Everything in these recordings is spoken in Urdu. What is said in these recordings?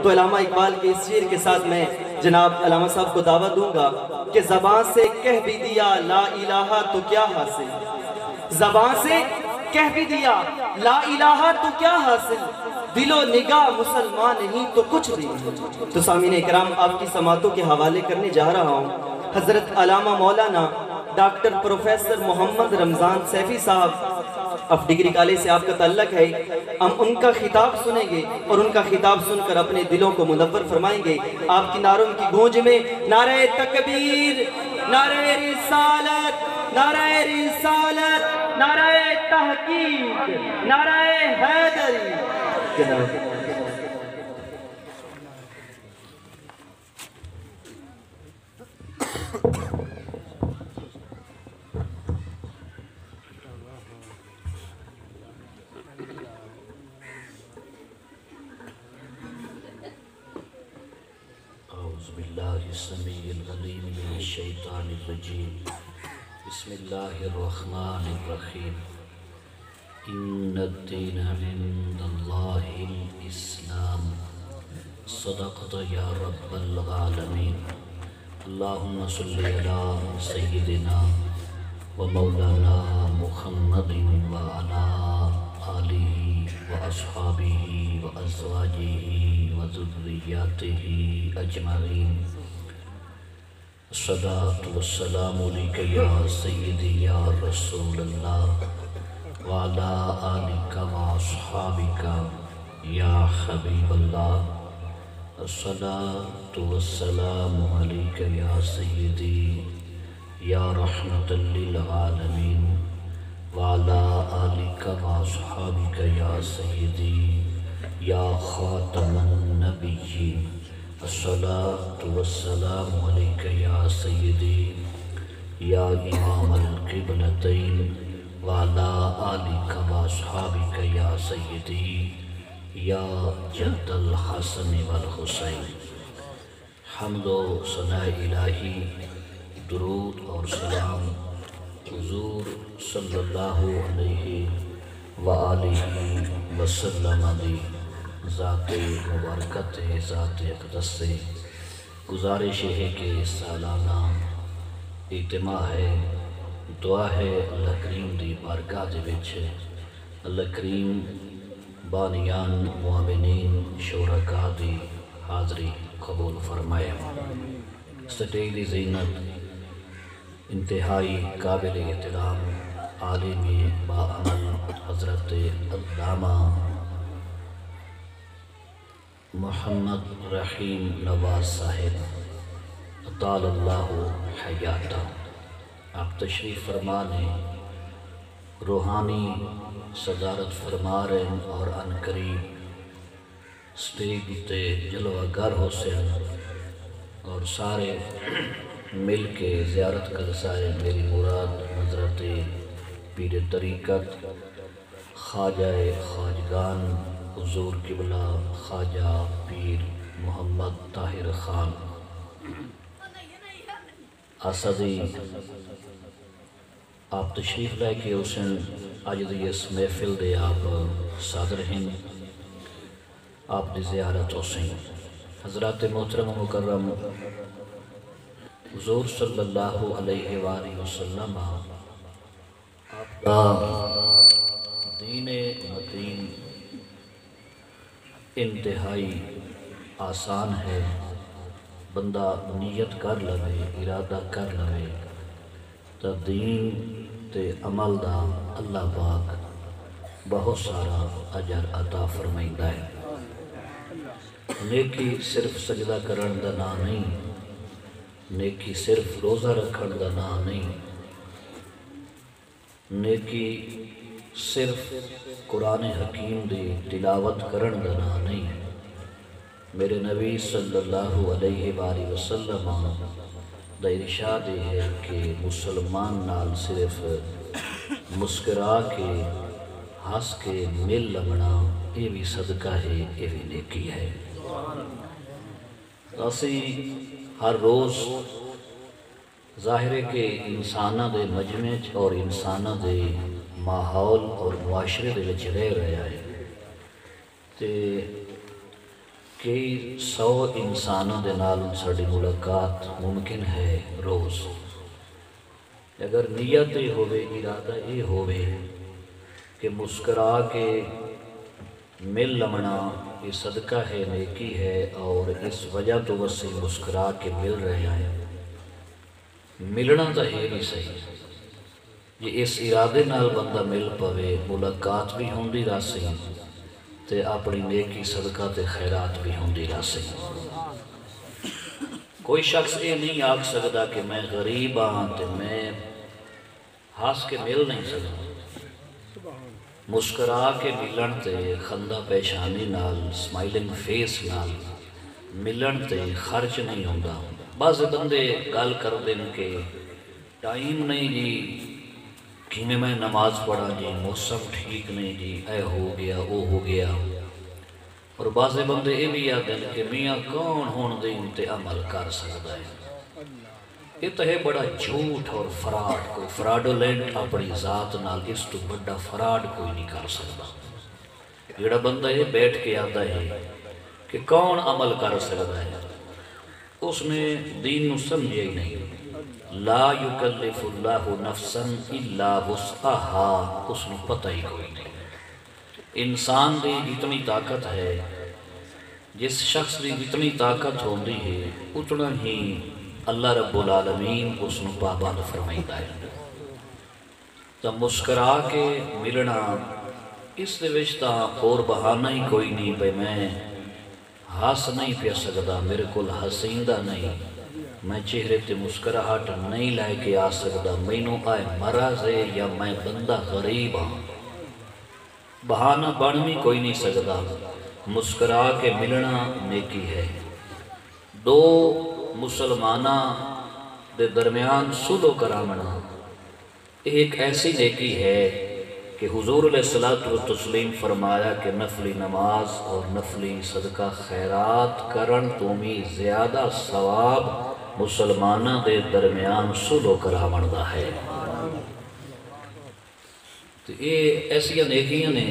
تو علامہ اقبال کے اس شعر کے ساتھ میں جناب علامہ صاحب کو دعوت دوں گا کہ زبان سے کہہ بھی دیا لا الہ تو کیا حاصل، زبان سے کہہ بھی دیا لا الہ تو کیا حاصل، دل و نگاہ مسلمان نہیں تو کچھ بھی نہیں۔ تو سامعین اکرام، آپ کی سماعتوں کے حوالے کرنے جا رہا ہوں حضرت علامہ مولانا ڈاکٹر پروفیسر محمد رمضان سیفی صاحب، اب ڈگری کالج سے آپ کا تعلق ہے، ہم ان کا خطاب سنیں گے اور ان کا خطاب سن کر اپنے دلوں کو منور فرمائیں گے۔ آپ کی نعروں کی گونج میں نعرہ تکبیر، نعرہ رسالت، نعرہ رسالت، نعرہ تحقیق، نعرہ حیدری۔ اعوذ باللہ السمیع العلیم من الشیطان الرجیم، بسم اللہ الرحمن الرحیم، ان الدین عند اللہ الاسلام، صدقت یا رب العالمین، اللہم صلی علی سیدنا و مولانا محمد و علی آلہ و اصحابہ و ازواجہ و ذریاتہ اجمعین، الصلاۃ والسلام علیک یا سیدی یا رسول اللہ و علی آلک و اصحابک یا حبیب اللہ، الصلاۃ والسلام علیک یا سیدی یا رحمت للعالمین وعلی آلک و اصحابک یا سیدی یا خاتم النبیین، الصلاۃ والسلام علیک یا سیدی یا امام القبلتین وعلی آلک و اصحابک یا سیدی یا جد الحسن والحسین۔ حمد و ثناء الہی، درود اور سلام حضور صلی اللہ علیہ وآلہ وسلم دی ذات مبارکت ذات اقدس سے گزارش ہے کہ سالانہ اجتماع ہے، دعا ہے اللہ کریم دی بارگاہ دے وچ اللہ کریم بانیان معاونین شرکاء دی حاضری قبول فرمائے۔ سٹیج دی زینت انتہائی قابل احترام عالم باعمل حضرت علامہ محمد رحیم نواز صاحب اطال اللہ حیاتہ، آپ تشریف فرما ہیں، روحانی صدارت فرما رہے ہیں اور ان قریب سٹیج تے جلوہ گر ہو سے اور سارے مل کے زیارت کر سائے میری مراد حضرت پیر طریقت خواجہ خواجگان حضور قبلہ خواجہ پیر محمد طاہر خان اسدی، آپ تشریف لے کے حسین اج دی اس محفل دے آپ صادر ہیں، آپ دی زیارت حسین حضرات محترم و مکرم، حضور صلی اللہ علیہ وآلہ وسلم آپ کا دین متین انتہائی آسان ہے، بندہ نیت کر لوے، ارادہ کر لوے تو دین تے عمل دا اللہ پاک بہت سارا اجر عطا فرمائندہ ہے۔ نیکی صرف سجدہ کرن دا نام نہیں، نیکی صرف روزہ رکھن دا نام نہیں، نیکی صرف قرآن حکیم دی تلاوت کرن دا نام نہیں۔ میرے نبی صلی اللہ علیہ وآلہ وسلم دا ارشاد ہے کہ مسلمان نال صرف مسکرا کے ہنس کے مل لگنا یہ بھی صدقہ ہے، یہ بھی نیکی ہے۔ اسی ہر روز ظاہر ہے کہ انسانہ دے مجمع اور انسانہ دے ماحول اور معاشرے دے وچ رہ رہا ہے تے کہ 100 انسانوں دے نال ساڈی ملاقات ممکن ہے روز، اگر نیت یہ ہوئے، ارادہ یہ ہوئے کہ مسکرا کے مل لمنا یہ صدقہ ہے، نیکی ہے، اور اس وجہ تو وسیع مسکرا کے مل رہے ہیں، ملنا تو ہے نہیں صحیح، یہ اس ارادے نال بندہ مل پوے، ملاقات بھی ہوندی راسی تے اپنی نیکی صدقہ تے خیرات بھی ہوندی راسی۔ کوئی شخص یہ نہیں آکھ سکتا کہ میں غریب ہاں تے میں ہاس کے مل نہیں سکتا۔ مسکرا کے ملن تے خندہ پیشانی نال، سمائلنگ فیس نال ملن تے خرچ نہیں ہوندا۔ بعض بندے گل کر دیں کہ ٹائم نہیں جی، کیویں میں نماز پڑھا جی، موسم ٹھیک نہیں جی، اے ہو گیا وہ ہو گیا، اور بعض بندے یہ بھی آتے ہیں کہ میاں کون ہون دین تے عمل کر سکتا ہے۔ یہ تو ہے بڑا جھوٹ اور فراڈ، کوئی فراڈولینٹ اپنی ذات نال اس تو بڑا فراڈ کوئی نہیں کر سکتا۔ جڑا بندہ یہ بیٹھ کے آتا ہے کہ کون عمل کر سکتا ہے، اس نے دین نو سمجھے ہی نہیں۔ لا یکلف اللہ نفسا الا وسعہا، اس نے پتہ ہی کوئی نہیں۔ انسان دی جتنی طاقت ہے، جس شخص دی جتنی طاقت ہوندی ہے، اتنا ہی اللہ رب العالمین اس نے پابند فرمائیتا ہے۔ تو مسکرا کے ملنا اس دے وچ تاں اور بہانہ ہی کوئی نہیں، بھئی میں ہس نہیں پیا سکتا، میرے کول حسیندہ نہیں، میں چہرے تے مسکراہٹ نہیں لائے کے آ سکتا، مینوں آئے مرض ہے یا میں بندہ غریب ہوں، بہانہ بن بھی کوئی نہیں سکتا۔ مسکرا کے ملنا نیکی ہے۔ دو مسلمانہ دے درمیان صلح کرامنا ایک ایسی نیکی ہے کہ حضور علیہ السلام فرمایا کہ نفلی نماز اور نفلی صدقہ خیرات کرن تو بھی زیادہ ثواب مسلمانہ دے درمیان صلح کرامن دا ہے۔ تو یہ ایسی نیکیاں نے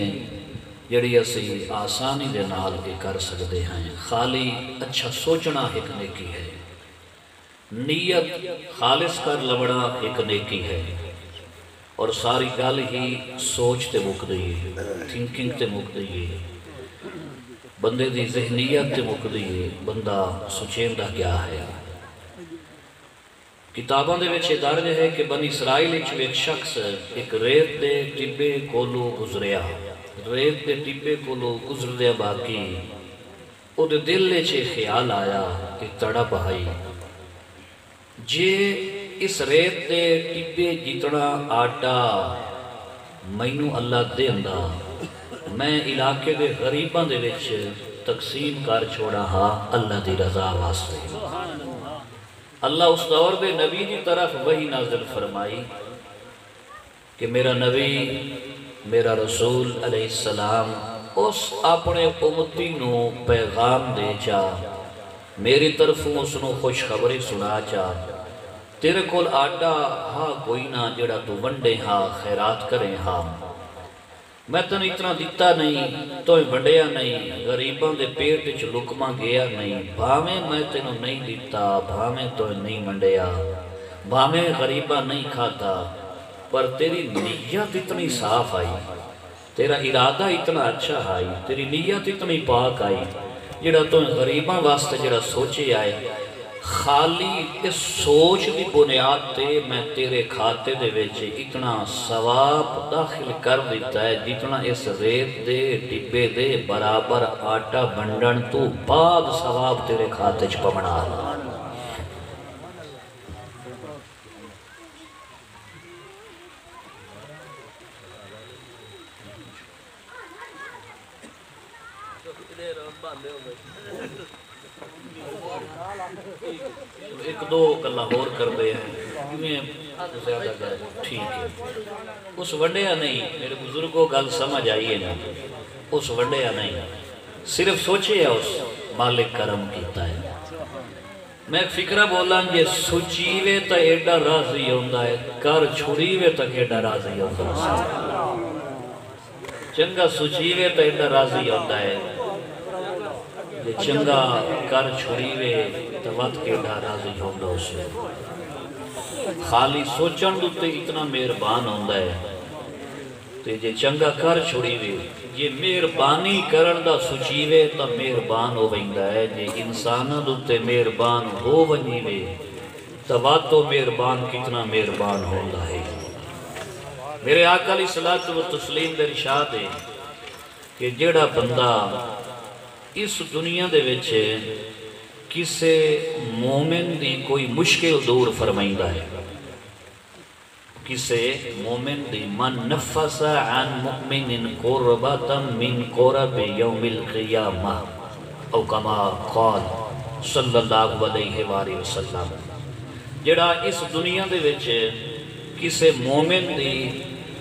جڑی اسی آسانی دے نال کے کر سکتے ہیں۔ خالی اچھا سوچنا ایک نیکی ہے، نیت خالص کر لوڑا ایک نیکی ہے، اور ساری گل ہی سوچ تے مک دی ہے، تھنکنگ تے مک دی ہے، بندے دی ذہنیت تے مک دی ہے، بندہ سوچیندہ کیا ہے۔ کتابوں دے وچ درج ہے کہ بنی اسرائیل وچ ایک شخص ایک ریت دے ٹبے کولو گزریا، ریت دے ٹبے کولو گزردیا باقی او دے دل وچ خیال آیا کہ تڑپ آئی، جے اس ریت دے ٹبے جتنا آٹا مینوں اللہ دیندا، میں علاقے دے غریباں دے وچ تقسیم کر چھوڑا ہاں اللہ دی رضا واسطے۔ اللہ اس دور دے نبی کی طرف وہی نازل فرمائی کہ میرا نبی، میرا رسول علیہ السلام اس اپنے امتی نو پیغام دے چا، میری طرفوں اس نو خوشخبری سنا چا، تیرے کول آٹا ہاں کوئی نہ جڑا تو ونڈے ہاں خیرات کریں ہاں، میں تن اتنا دیتا نہیں، تویں ونڈیا نہیں، غریباں دے پیٹ وچ لقمہ گیا نہیں، بھاویں میں تینوں نہیں دیتا، بھاویں تویں نہیں ونڈیا، بھاویں غریباں نہیں کھاتا، پر تیری نیت اتنی صاف آئی، تیرا ارادہ اتنا اچھا آئی، تیری نیت اتنی پاک آئی، جڑا تویں غریباں واسطے جڑا سوچے آئے، خالی اس سوچ دی بنیاد تے میں تیرے کھاتے دے ویچے اتنا ثواب داخل کر دیتا ہے جتنا اس ریت دے ڈبے دے برابر آٹا بنڈن تو بعد ثواب تیرے کھاتے چ پمنا ہے۔ ایک دو گلہ ہور کر دے ہیں زیادہ گئے ٹھیک ہے، اس ونڈیا نہیں، میرے بزرگوں گل سمجھ آئیے نا، اس ونڈیا نہیں، صرف سوچے اس مالک کرم کیتا ہے۔ میں ایک فکرہ بولا یہ سوچیوے تا ایڈا راضی ہوندہ ہے، کر چھوڑیوے تک ایڈا راضی ہوندہ ہے، چنگا سوچیوے تا ایڈا راضی ہوندہ ہے، جے چنگا کر چھڑی وے تو وقت کے راضی ہوندہ اسے خالی سوچن دوتے اتنا مہربان ہوندہ ہے تے جے چنگا کر چھڑی وے یہ مہربانی کرن دا سوچی وے تا مہربان ہو ویندہ ہے جے انسانہ دوتے مہربان ہو ونی وے تا واتو مہربان کتنا مہربان ہوندہ ہے میرے آقا علیہ الصلوۃ والتسلیم دے ارشاد ہے کہ جڑا بندہ اس دنیا دے وچے کسے مومن دی کوئی مشکل دور فرمائندہ ہے کسے مومن دی من نفس عن مؤمن قربتا من قرب یوم القیامہ او کما قال صلی اللہ علیہ وآلہ وسلم جڑا اس دنیا دے وچے کسے مومن دی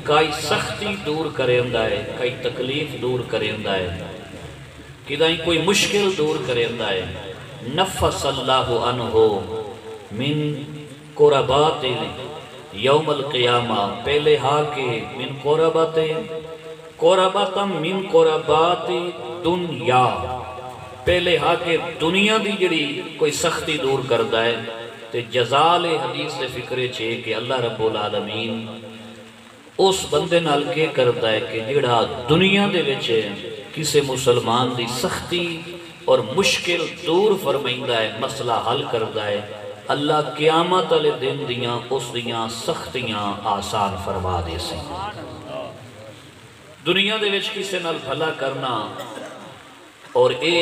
کئی سختی دور کرے اندہ ہے کئی تکلیف دور کرے اندہ ہے کدائیں کوئی مشکل دور کرے اندہ ہے نفس اللہ عنہ من قربات یوم القیامہ پہلے ہاں کے من قربات من قربات دنیا پہلے ہاں کے دنیا دی جڑی کوئی سختی دور کردہ ہے تے جزال حدیث سے فکرے چھے کہ اللہ رب العالمین اس بندے نال کے کردہ ہے کہ جڑا دنیا دے وچے کسے مسلمان دی سختی اور مشکل دور فرمائندہ ہے مسئلہ حل کردہ ہے اللہ قیامت علیہ دن دیاں اس دیاں سختیاں آسان فرما دے سی دنیا دے وچ کسے نال بھلا کرنا اور اے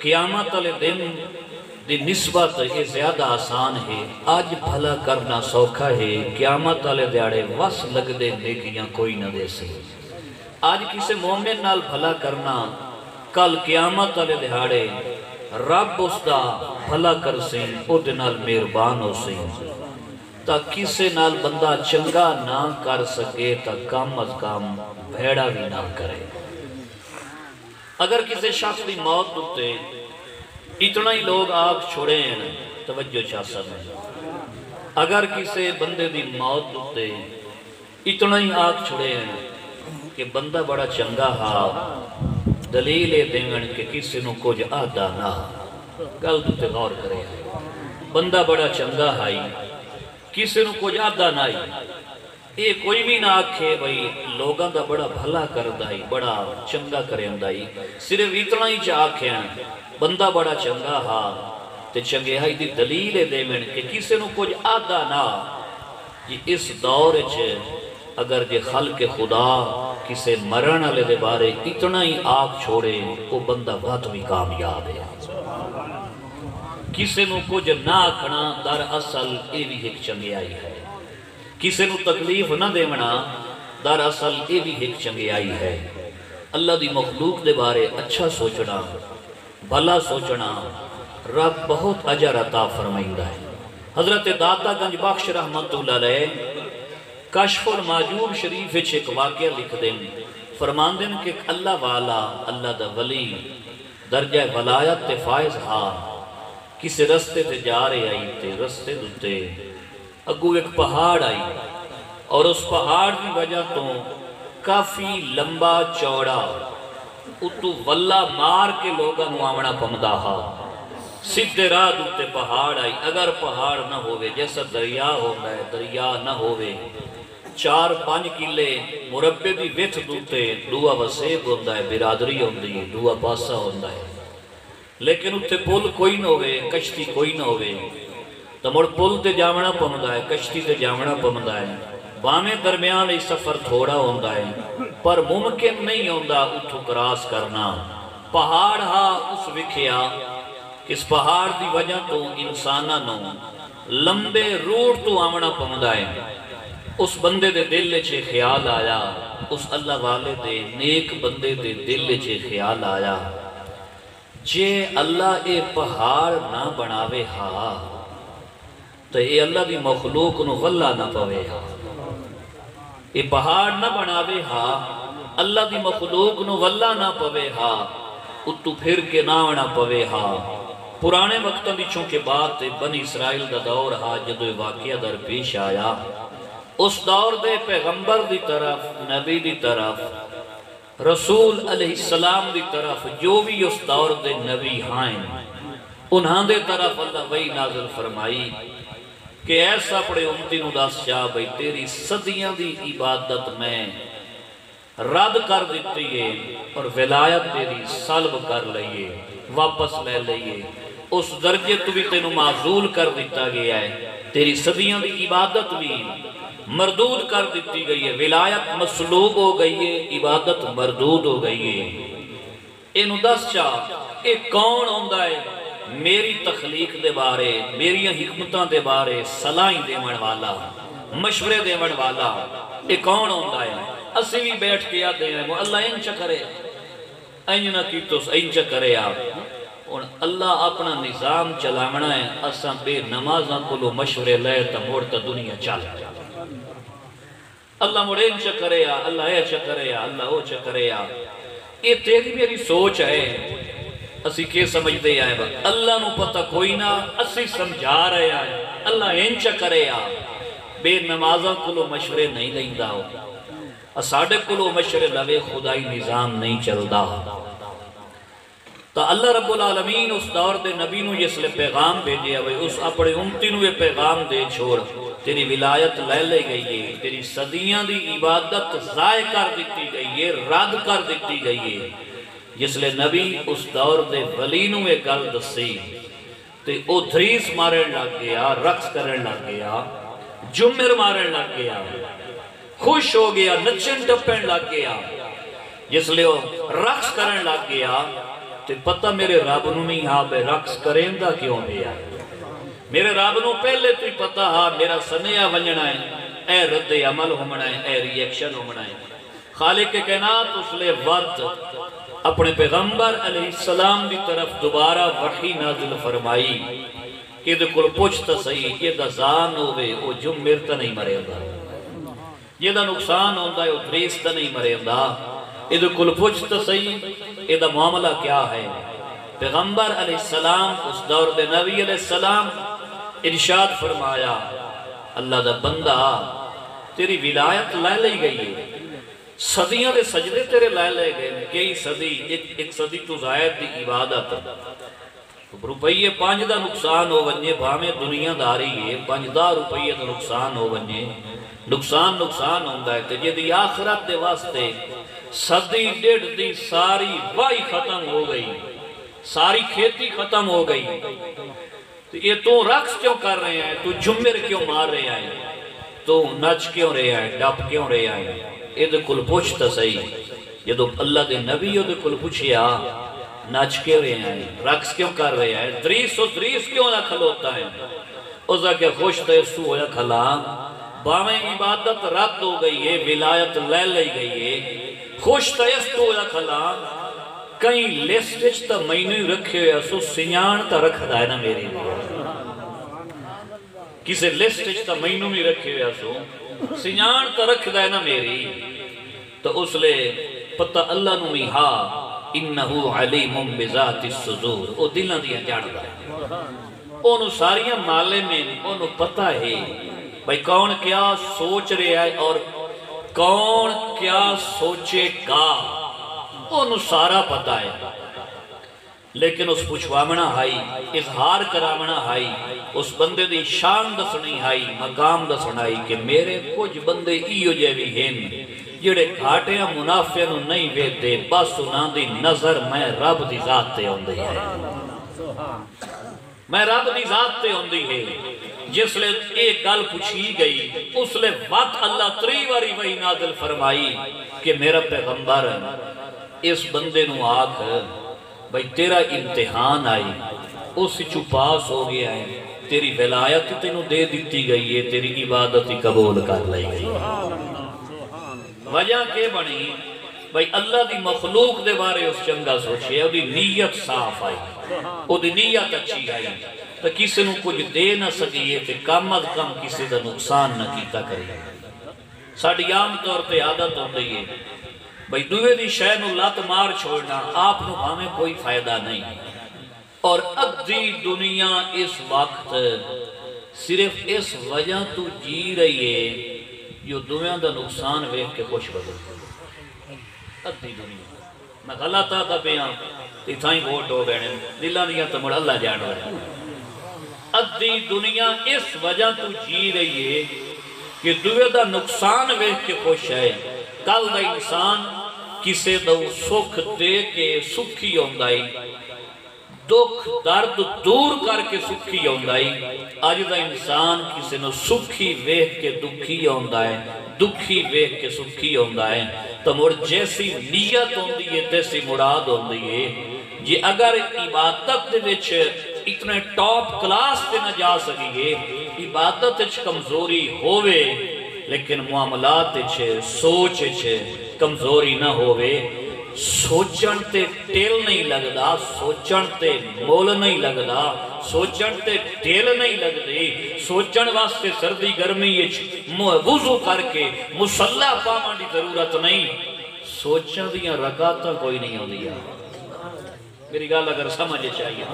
قیامت علیہ دن دی نسبت یہ زیادہ آسان ہے آج بھلا کرنا سوکھا ہے قیامت علیہ دیاڑے وس لگ دے نیکیاں کوئی نہ دے سی آج کسے مومن نال بھلا کرنا کل قیامت علیہ دیاڑے رب اس دا بھلا کر سیں او دے نال مہربان ہو سیں تا کسے نال بندہ چنگا نہ کر سکے تا کم از کم بھیڑا بھی نہ کرے اگر کسے شخص دی موت دوتے اتنا ہی لوگ آگ چھوڑے ہیں توجہ چاہ سکیں اگر کسے بندے دی موت دوتے اتنا ہی آگ چھوڑے ہیں کہ بندہ بڑا چنگا ہا دلیل دیمن کہ کسی نو کچھ آدھا نہ گل دوتے غور کرے بندہ بڑا چنگا ہائی کسی نو کچھ آدھا نہ اے کوئی بھی نہ آکھے بھئی لوگاں دا بڑا بھلا کردائی بڑا چنگا کرے اندائی صرف اتنا ہی چاہ آکھے ہیں بندہ بڑا چنگا ہا تے چنگے ہائی دی دلیل دیمن کہ کسی نو کچھ آدھا نہ یہ اس دور چھے اگر جے خلق خدا کسے مرن علیہ دے بارے اتنا ہی آگ چھوڑے وہ بندہ بہت بھی کامیاب ہے کسے نو کچھ نہ آکھنا در اصل اے بھی ایک چنگیائی ہے کسے نو تکلیف نہ دیمنا در اصل اے بھی ایک چنگیائی ہے اللہ دی مخلوق دے بارے اچھا سوچنا بھلا سوچنا رب بہت اجر عطا فرمائندہ ہے حضرت داتا گنج بخش رحمت اللہ علیہ کشف الماجور شریف ایک واقعہ لکھ دیں فرمان دیں کہ اللہ والا اللہ دا ولی درجہ ولایت تے فائز ہا کسی رستے تے جا رہے آئی تے رستے دوتے اگو ایک پہاڑ آئی اور اس پہاڑ کی وجہ تو کافی لمبا چوڑا اتو واللہ مار کے لوگا نوامنا پمدہ ہا سدھے راہ دوتے پہاڑ آئی اگر پہاڑ نہ ہوئے جیسا دریا ہوتا ہے دریا نہ ہوئے 4-5 کلے مربع دی ویتھ دوتے دعا وسیب ہوتا ہے برادری ہوندی ہے دعا پاسا ہوتا ہے لیکن اتھے پل کوئی نہ ہوئے کشتی کوئی نہ ہوئے تو مڑ پل تے جامنا پمدا ہے کشتی تے جامنا پمدا ہے باہیں درمیان ای سفر تھوڑا ہوتا ہے پر ممکن نہیں ہوتا اتھو کراس کرنا پہاڑ ہا اس وکھیا اس پہاڑ دی وجہ تو انسانہ نو لمبے روٹ تو آمنا پمدا ہے اس بندے دے دل چھے خیال آیا اس اللہ والے دے نیک بندے دے دل چھے خیال آیا جے اللہ اے پہاڑ نہ بناوے ہا تو اے اللہ دی مخلوق نو غلہ نہ پوے ہا اے پہاڑ نہ بناوے ہا اللہ دی مخلوق نو غلہ نہ پوے ہا اتو پھر کے ناونا پوے ہا پرانے وقتوں دی چونکہ بات بنی اسرائیل دا دور ہا جدو واقعہ در پیش آیا اس دور دے پیغمبر دی طرف نبی دی طرف رسول علیہ السلام دی طرف جو بھی اس دور دے نبی ہائیں انہاں دے طرف اللہ وحی نازل فرمائی کہ ایسا پڑے امتی نو دس شاہ بھئی تیری صدیاں دی عبادت میں رد کر دیتی ہے اور ولایت تیری سلب کر لئیے واپس لے لئیے اس درجے تو بھی تینوں معزول کر دیتا گیا ہے تیری صدیاں دی عبادت بھی مردود کر دیتی گئی ہے ولایت مسلوب ہو گئی ہے عبادت مردود ہو گئی ہے انہوں دس چاہ ایک کون ہوندہ ہے میری تخلیق دے بارے میری حکمتاں دے بارے صلاحیں دیون والا مشورے دیون والا ایک کون ہوندہ ہے اسی بھی بیٹھ کے یاد دے رہے ہیں اللہ انچہ کرے انجنہ کی تو انچہ کرے آپ اور اللہ اپنا نظام چلاونا ہے اساں بے نمازاں کلو مشورے لے تا موڑتا دنیا چل اللہ موڑے انچہ کرے اللہ ایچہ کرے اللہ اوچہ کرے یہ تیری میری سوچ ہے اسی کے سمجھ دے آئے با اللہ نو پتہ کوئی نہ اسی سمجھا رہے آئے اللہ انچہ کرے بے نمازاں کلو مشورے نہیں لیندہ ہو اساڑے کلو مشورے لوے خدای نظام نہیں چلدا تا اللہ رب العالمین اس دور دے نبی نو جس لے پیغام بھیجے ہوئے اس اپنے امتی نو یہ پیغام دے چھوڑ تیری ولایت لے لے گئی ہے تیری صدیاں دی عبادت ضائع کر دیتی گئی ہے رد کر دیتی گئی ہے جس لے نبی اس دور دے ولی نو یہ گل دسی تے او دھریس مارن لگ گیا رقص کرن لگ گیا جمر مارن لگ گیا خوش ہو گیا نچن ٹپن لگ گیا جس لے وہ رقص کرن لگ گیا تے پتہ میرے رب نو نہیں ہاں بے رقص کریں دا کیوں دیا میرے رب نو پہلے تو ہی پتہ ہاں میرا سنیا ونجنا ہے اے رد عمل ہومنا ہے اے ریئیکشن ہومنا ہے خالق کے کائنات اس لے وقت اپنے پیغمبر علیہ السلام دی طرف دوبارہ وحی نازل فرمائی کہ دے کل پوچھتا صحیح یہ دا زان ہوئے وہ جو مرتا نہیں مرے دا یہ دا نقصان ہوندہ ہے وہ دریستا نہیں مرے دا یہ کل پوچھتا صحیح یہ معاملہ کیا ہے پیغمبر علیہ السلام اس دور دے نبی علیہ السلام ارشاد فرمایا اللہ دا بندہ تیری ولایت لے لئی گئی ہے صدیاں دے سجدے تیرے لے لے گئے کئی صدی ایک صدی تو زائد دی عبادت روپیے 5 دا نقصان ہو ونجے بھامے دنیا داری ہے 5 روپیے دا نقصان ہو ونجے نقصان ہوندہ ہے تجھے دی آخرت دے واسطے صدی ڈیڑھ دی ساری وائی ختم ہو گئی ساری کھیتی ختم ہو گئی تو یہ تو رقص کیوں کر رہے ہیں تو جمر کیوں مار رہے ہیں تو نچ کیوں رہے ہیں ڈپ کیوں رہے ہیں یہ دے کل پوچھتا صحیح یہ تو اللہ دے نبی یہ دے کل پوچھیا نچ کیوں رہے ہیں رقص کیوں کر رہے ہیں دریس کیوں نہ کھلوتا ہے اس کہ خوش تیسو ہویا کھلا باویں عبادت رد ہو گئی ہے ولایت لے لئی گئی ہے خوش تیسو ہویا کھلا کئی لیسٹج تا مینو ہی رکھے ہویا سو سنیان تا رکھ دائے نا میری کسے لیسٹج تا مینو ہی رکھے ہویا سو سنیان تا رکھ دائے نا میری تو اس لے پتہ اللہ نو میہا انہو علیم بذات الصدور او دلہ دیا جاڑ دائے انہوں ساریاں مالے میں انہوں پتہ ہے بھئی کون کیا سوچ رہے ہے اور کون کیا سوچے گا انہوں سارا پتہ ہے لیکن اس پوچھوامنا ہائی اظہار کرامنا ہائی اس بندے دی شان دسنی ہائی مقام دسنائی کہ میرے کچھ بندے ایو جیوی ہیں جڑے گھاٹیاں منافع نو نہیں ویدے بس انہاں دی نظر میں رب دی ذات تے ہوندی ہے میں رب دی ذات تے ہوندی ہے جس لئے ایک گل پوچھی گئی اس لئے وقت اللہ 3 واری وہی نازل فرمائی کہ میرا پیغمبر اس بندے نو آکھ بھئی تیرا امتحان آئی اس چو پاس ہو گیا ہے تیری ولایت تینو دے دیتی گئی ہے تیری عبادت قبول کر لئی گئی وجہ کے بنی بھئی اللہ دی مخلوق دے بارے اس چنگا سوچے او دی نیت صاف آئی او دی نیت اچھی آئی تو کسی نو کچھ دے نہ سکیے تے کم از کم کسی دا نقصان نہ کیتا کرے ساڑھی عام طور پہ عادت ہوندی ہے بھئی دوے دی شے نو لات مار چھوڑنا آپ نو ہمیں کوئی فائدہ نہیں اور ادھی دنیا اس وقت صرف اس وجہ تو جی رہی ہے جو دویاں دا نقصان ویک کے خوش بدل ادھی دنیا میں غلط آتا پیا اتھائی ووٹ ہو گئے دلہ دیا تو مڑ اللہ جان رہا ہے ادھی دنیا اس وجہ تو جی رہی ہے کہ دوے دا نقصان ویکھ کے خوش ہے کل دا انسان کسے دو سکھ دے کے سکھی ہوندائی دکھ درد دور کر کے سکھی ہوندائی آج دا انسان کسے نو سکھی ویکھ کے دکھی ہوندائی دکھی ویکھ کے سکھی ہوندائی تو مڑ جیسی نیت ہوندی ہے تیسی مراد ہوندی ہے جی اگر عبادت دے وچ اتنے ٹاپ کلاس پہ نہ جا سکیے عبادت اچھ کمزوری ہوئے لیکن معاملات اچھ سوچ اچھ کمزوری نہ ہوئے سوچن تے ٹیل نہیں لگدا سوچن تے مول نہیں لگدا سوچن تے ٹیل نہیں لگدی سوچن واسطے سردی گرمی اچھ وضو کر کے مسلح پامان دی ضرورت نہیں سوچن دیاں رکعتاں کوئی نہیں ہو دیا میری گال اگر سمجھے چاہیے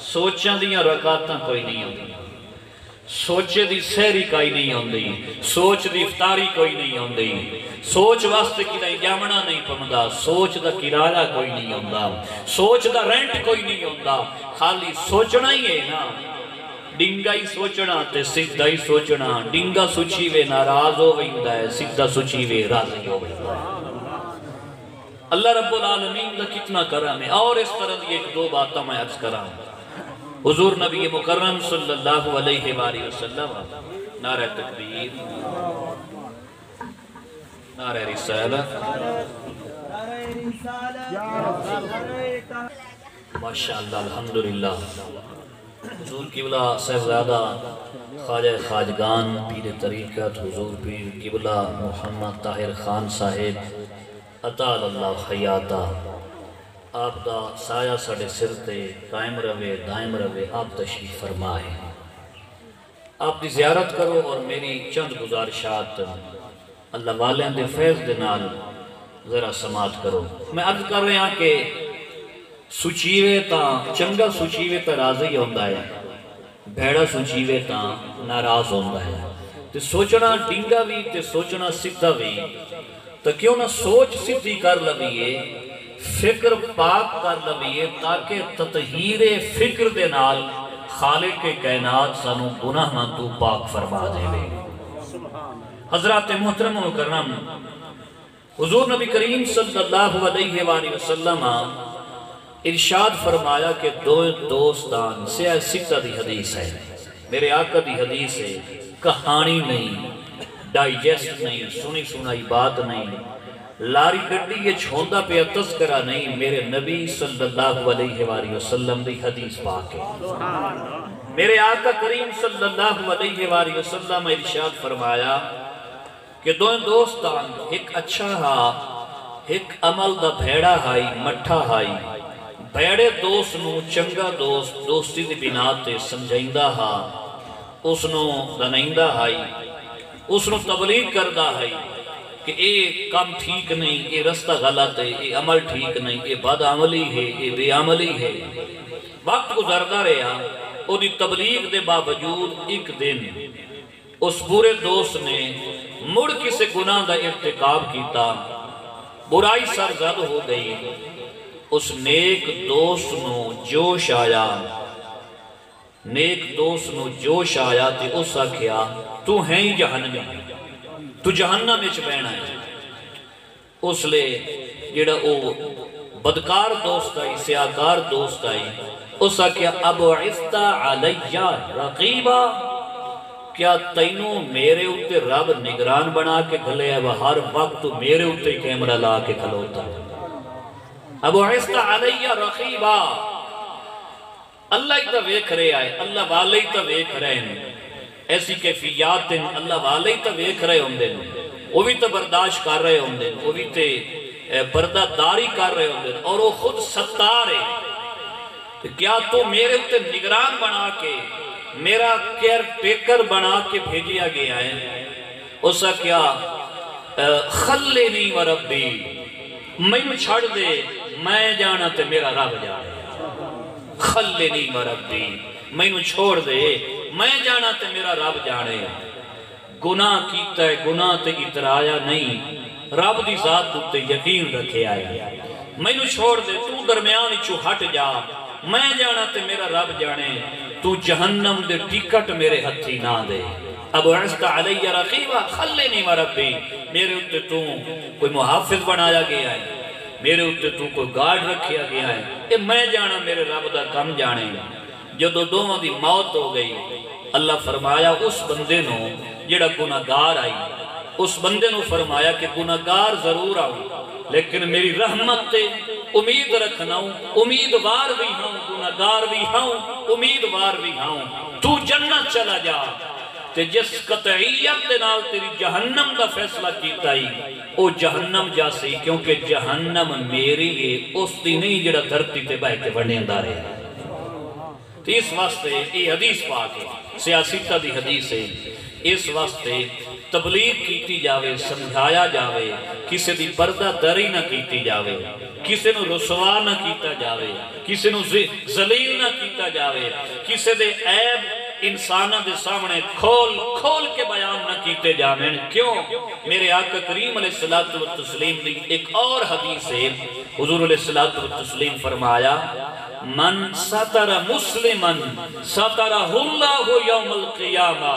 سوچاں دیاں رکعتاں کوئی نہیں ہوندی سوچے دی سہری کائی نہیں ہوندی سوچ دی افطاری کوئی نہیں ہوندی سوچ واسطے کی نہیں جامنا نہیں پمدا سوچ دا کرایہ کوئی نہیں ہوندا سوچ دا رینٹ کوئی نہیں ہوندا خالی سوچنا ہی ہے نا ڈنگا ہی سوچنا تے سیدھا ہی سوچنا ڈنگا سوچی وے ناراض ہو ویندا ہے سیدھا سوچی وے راضی ہو ویندا ہے اللہ رب العالمین دا کتنا کرم ہے اور اس طرح دی ایک دو باتاں میں عرض کراں حضور نبی مکرم صلی اللہ علیہ وآلہ وسلم نعرہ تکبیر نعرہ رسالہ ماشاءاللہ الحمدللہ حضور قبلہ صاحبزادہ خواجہ خواجگان پیر طریقت حضور پیر قبلہ محمد طاہر خان صاحب اطال اللہ حیاتہ آپ دا سایہ ساڑے سر تے قائم روے دائم روے آپ تشریف فرمائے آپ دی زیارت کرو اور میری چند گزارشات اللہ والین دے فیض دے نال ذرا سماعت کرو میں عرض کر رہے ہیں کہ سچیوے تاں چنگا سچیوے تا راضی ہوندہ ہے بھیڑا سچیوے تاں ناراض ہوندہ ہے تے سوچنا ڈنگا بھی تے سوچنا سدھا بھی تو کیوں نہ سوچ سدھی کر لبیے فکر پاک کر لبیے تاکہ تطہیر فکر دے نال خالق کے کائنات سانو گناہ نہ تو پاک فرما دے لے حضرات محترم و کرم حضور نبی کریم صلی اللہ علیہ وآلہ وسلم ارشاد فرمایا کہ دو دوستان سیاہ ستہ دی حدیث ہے میرے آقا دی حدیث ہے کہانی نہیں ڈائجسٹ نہیں سنی سنائی بات نہیں لاری گڑی یہ چھوندہ پہ تذکرہ نہیں میرے نبی صلی اللہ علیہ وآلہ وسلم دی حدیث پاک ہے میرے آقا کریم صلی اللہ علیہ وآلہ وسلم ارشاد فرمایا کہ دو دوستان ایک اچھا ہا ایک عمل دا بھیڑا ہائی مٹھا ہائی بھیڑے دوست نو چنگا دوست دوستی دی بناتے سمجھائندہ ہا اس نو دنائندہ ہائی اس نو تبلیغ کردہ ہائی کہ اے کام ٹھیک نہیں اے رستہ غلط ہے اے عمل ٹھیک نہیں اے بد عملی ہے اے بے عملی ہے وقت گزردہ رہا او دی تبلیغ دے باوجود ایک دن اس برے دوست نے مڑ کسے گناہ دا ارتکاب کیتا برائی سرزد ہو گئی اس نیک دوست نو جوش آیا نیک دوست نو جوش آیا تے اس آکھیا تو ہیں جہنمی تو جہنم میں بہنا ہے اس لئے جڑا او بدکار دوست آئی سیاکار دوست آئی اس آکھیا ابعثت علیہ رقیبہ کیا تینوں میرے اُتے رب نگران بنا کے کھلے ہے وہ ہر وقت میرے اُتے کیمرہ لا کے کھلوتا ہے ابعثت علیہ رقیبہ اللہ ہی تا ویکھ رہے آئے اللہ والے ہی تا ویکھ رہے ہیں ایسی کیفیات اللہ والے ہی تا ویکھ رہے ہوں دے وہ بھی تا برداشت کر رہے ہوں دے وہ بھی تے پردہ داری کر رہے ہوں دے اور وہ خود ستار ہے کیا تو میرے اُتے نگران بنا کے میرا کیئر ٹیکر بنا کے بھیجیا گیا ہے اسا کیا خلینی و ربی میں چھڑ دے میں جانا تے میرا رب جانا خلینی و ربی میں چھوڑ دے میں جانا تے میرا رب جانے گناہ کیتا ہے، گناہ تے اترایا نہیں، رب دی ذات تے یقین رکھے آیا، میں نو چھوڑ دے، تو درمیان چو ہٹ جا، میں جانا تے میرا رب جانے، تو جہنم دے ٹکٹ میرے ہتھی نہ دے، اب عزت علی رقیبہ خلینی مربی، میرے اتے تو کوئی محافظ بنایا گیا ہے، میرے اتے تو کوئی گارڈ رکھیا گیا ہے، کہ میں جانا میرے رب دا کم جانے۔ جدو دوواں دی موت ہو گئی، اللہ فرمایا اس بندے نو جڑا گناہگار آئی، اس بندے نو فرمایا کہ گناہگار ضرور آؤ لیکن میری رحمت تے امید رکھنا ہوں، امیدوار بھی ہوں، گناہگار بھی ہوں، امیدوار بھی ہوں، تو جنت چلا جا، تے جس قطعیت دے نال تیری جہنم دا فیصلہ کیتا ہی او جہنم جاسی، کیونکہ جہنم میری ہے، اس دی نہیں جڑا دھرتی تے بہ کے بنے اندار ہے۔ تو اس واسطے یہ حدیث پاک ہے، سیاسیتہ دی حدیث ہے، اس واسطے تبلیغ کیتی جاوے، سمجھایا جاوے، کسی دی پردہ دری نہ کیتی جاوے، کسی نو رسوا نہ کیتا جاوے، کسی نو ذلیل نہ کیتا جاوے، کسی دے عیب انسانہ دے سامنے کھول کے بیان نہ کیتے جاویں۔ کیوں؟ میرے آقا کریم علیہ السلام دی ایک اور حدیث ہے، حضور علیہ السلام فرمایا من ستر مسلمن سترہ اللہ یوم القیامہ،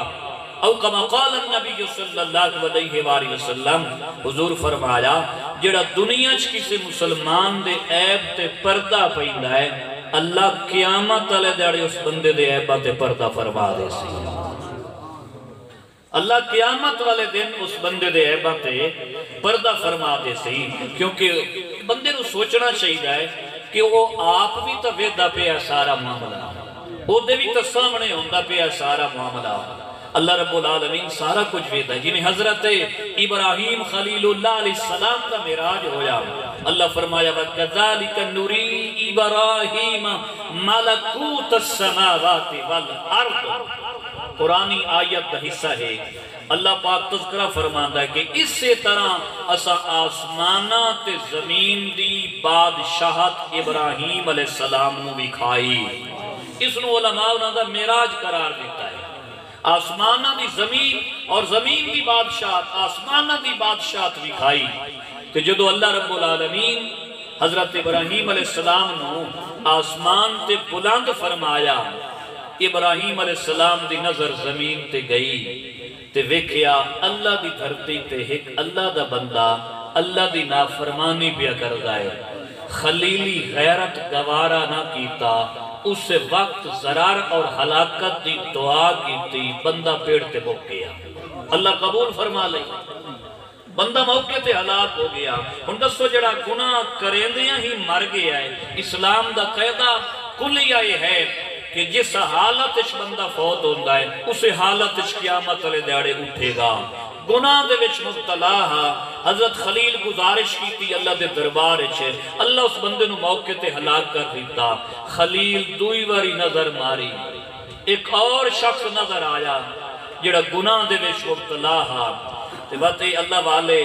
او کما قال النبی صلی اللہ علیہ وآلہ وسلم، حضور فرمایا جڑا دنیا چ کسی مسلمان دے عیب تے پردہ پیندا ہے، اللہ قیامت والے دیڑے اس بندے دے عیباں تے پردہ فرما دے سی۔ اللہ قیامت والے دن اس بندے دے عیباں تے پردہ فرما دے سی، کیونکہ بندے نو سوچنا چاہیے کہ وہ آپ بھی تو ویدہ پہ ہے سارا معاملہ، وہ دے بھی تو سامنے ہوندہ پہ ہے سارا معاملہ۔ اللہ رب العالمین سارا کچھ ویدہ ہے، جنہیں حضرت ابراہیم خلیل اللہ علیہ السلام کا معراج ہویا، اللہ فرمایا وَكَذَلِكَ نُرِي إِبْرَاهِيمَ مَلَكُوتَ السَّمَاوَاتِ وَالْأَرْضِ، قرآنی آیت کا حصہ ہے۔ اللہ پاک تذکرہ فرماندہ ہے کہ اس سے طرح اسا آسمانات زمین دی بادشاہت ابراہیم علیہ السلام نو بھی کھائی، اس نو علماء انہاں دا معراج قرار دیتا ہے۔ آسمانہ دی زمین اور زمین دی بادشاہت، آسمانہ دی بادشاہت بھی کھائی، کہ جدو اللہ رب العالمین حضرت ابراہیم علیہ السلام نو آسمان تے بلند فرمایا، ابراہیم علیہ السلام دی نظر زمین تے گئی، تے ویکھیا اللہ دی دھرتی تے ایک اللہ دا بندہ اللہ دی نافرمانی پیا کردا ہے، خلیلی غیرت گوارا نہ کیتا، اس وقت ضرار اور ہلاکت دی دعا کیتی، بندہ پیڑ تے مک گیا، اللہ قبول فرما لئی، بندہ موقع تے ہلاک ہو گیا۔ ان دسو جڑا گناہ کریندیاں ہی مر گیا ہے، اسلام دا قیدہ کلیہ یہ ہے کہ جس حالت اچھ بندہ فوت ہوندہ ہے، اسے حالت اچھ قیامت علیہ دیاڑے اٹھے گا۔ گناہ دے وچ مبتلا ہا، حضرت خلیل گزارش کی تھی اللہ دے دربار اچھے، اللہ اس بندے نو موقع تے ہلاک کر دیتا، خلیل دوئی واری نظر ماری، ایک اور شخص نظر آیا جڑا گناہ دے وچ مبتلا ہا، تے باتے اللہ والے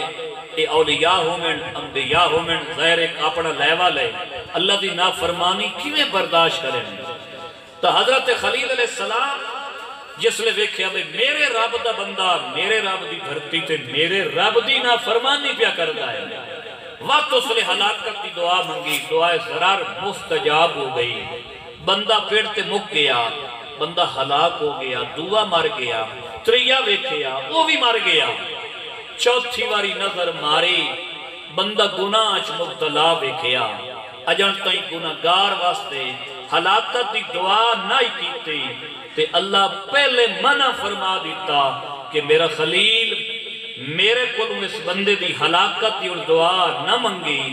اے اولیاء ہومن، انبیاء ہومن، ظاہر ایک اپنا لیوا لے، اللہ دی نافرمانی کیویں برداشت کریں؟ تو حضرت خلیل علیہ السلام جس لئے ویکھیا بھئی میرے رب دا بندہ میرے رب دی دھرتی تے میرے رب دی نافرمانی پیا کردا ہے، وقت اس لئے ہلاکت دی دعا منگی، دعائے ضرار مستجاب ہو گئی، بندہ پیڑ تے مک گیا، بندہ ہلاک ہو گیا، دعا مر گیا، تریہ ویکھیا وہ بھی مر گیا، چوتھی واری نظر ماری، بندہ گناہ اچ مبتلا ویکھیا، اجان تائیں گناہگار واسطے ہلاکت دی دعا نہ کیتی، تے اللہ پہلے منع فرما دیتا کہ میرا خلیل میرے کلوں اس بندے دی ہلاکت دی اور دعا نہ منگی،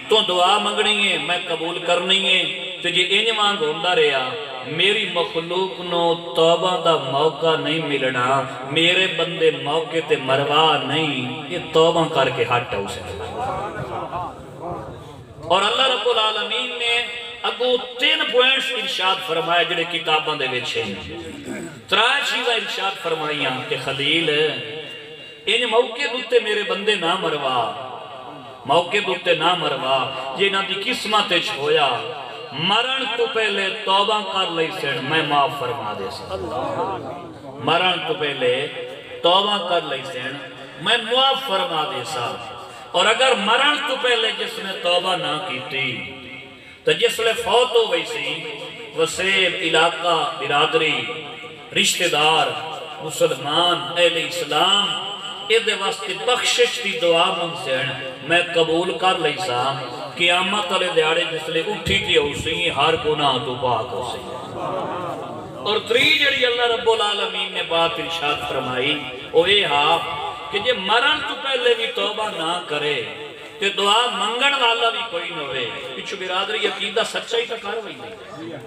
تو دعا منگنی ہے میں قبول کرنی ہے، تے جے انج مانگ ہوندہ رہا میری مخلوق نو توبہ دا موقع نہیں ملنا، میرے بندے موقع تے مروا نہیں، یہ توبہ کر کے ہٹا اسے۔ اور اللہ رب العالمین نے اگو 3 پوائنٹس ارشاد فرمایا جڑے کتاباں دے وچ ہیں، 3 چیزاں ارشاد فرمائیاں کہ خلیل ان موقع دوتے میرے بندے نہ مروا، موقع دوتے نہ مروا، یہ نہ دی قسمت اچ ہویا، مرن تو پہلے توبہ کر لئی سن میں معاف فرما دے سن، مرن تو پہلے توبہ کر لئی سین میں معاف فرما دے سا اور اگر مرن تو پہلے جس نے توبہ نہ کی تھی تو جس لے فوت ہو گئی سی وسیب علاقہ برادری رشتہ دار مسلمان اہل اسلام ایدے واسطے بخشش دی دعا من سین میں قبول کر لئی سا قیامت علی دیاڑے جس لے اٹھی تھی اسی ہر گناہ تو پاک ہو سی اور تری جڑی اللہ رب العالمین نے بات ارشاد فرمائی وہ یہ ہاں کہ جے مرن تو پہلے بھی توبہ نہ کرے کہ دعا منگن والا بھی کوئی نہ ہوئے پچھو برادری عقیدہ سچائی کا کاروائی نہیں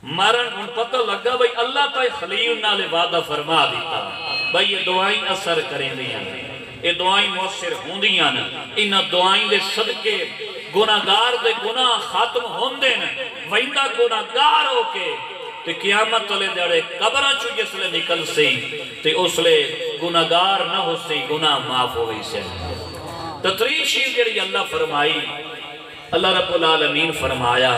مرن ان پتہ لگا بھئی اللہ تا خلیل نالے وعدہ فرما دیتا بھئی یہ دعائیں اثر کریں دیا یہ دعائیں مؤثر ہوں دیا انہ دعائیں دے صدقے گناہگار دے گناہ ختم ہوں دے وہندہ گناہگار ہو کے تے قیامت والے دیڑے قبرہ چو جس لے نکل سی تے اس لے گناہگار نہ ہو سی گناہ معاف ہو گئی سے تطریق شیف جڑی اللہ فرمائی اللہ رب العالمین فرمایا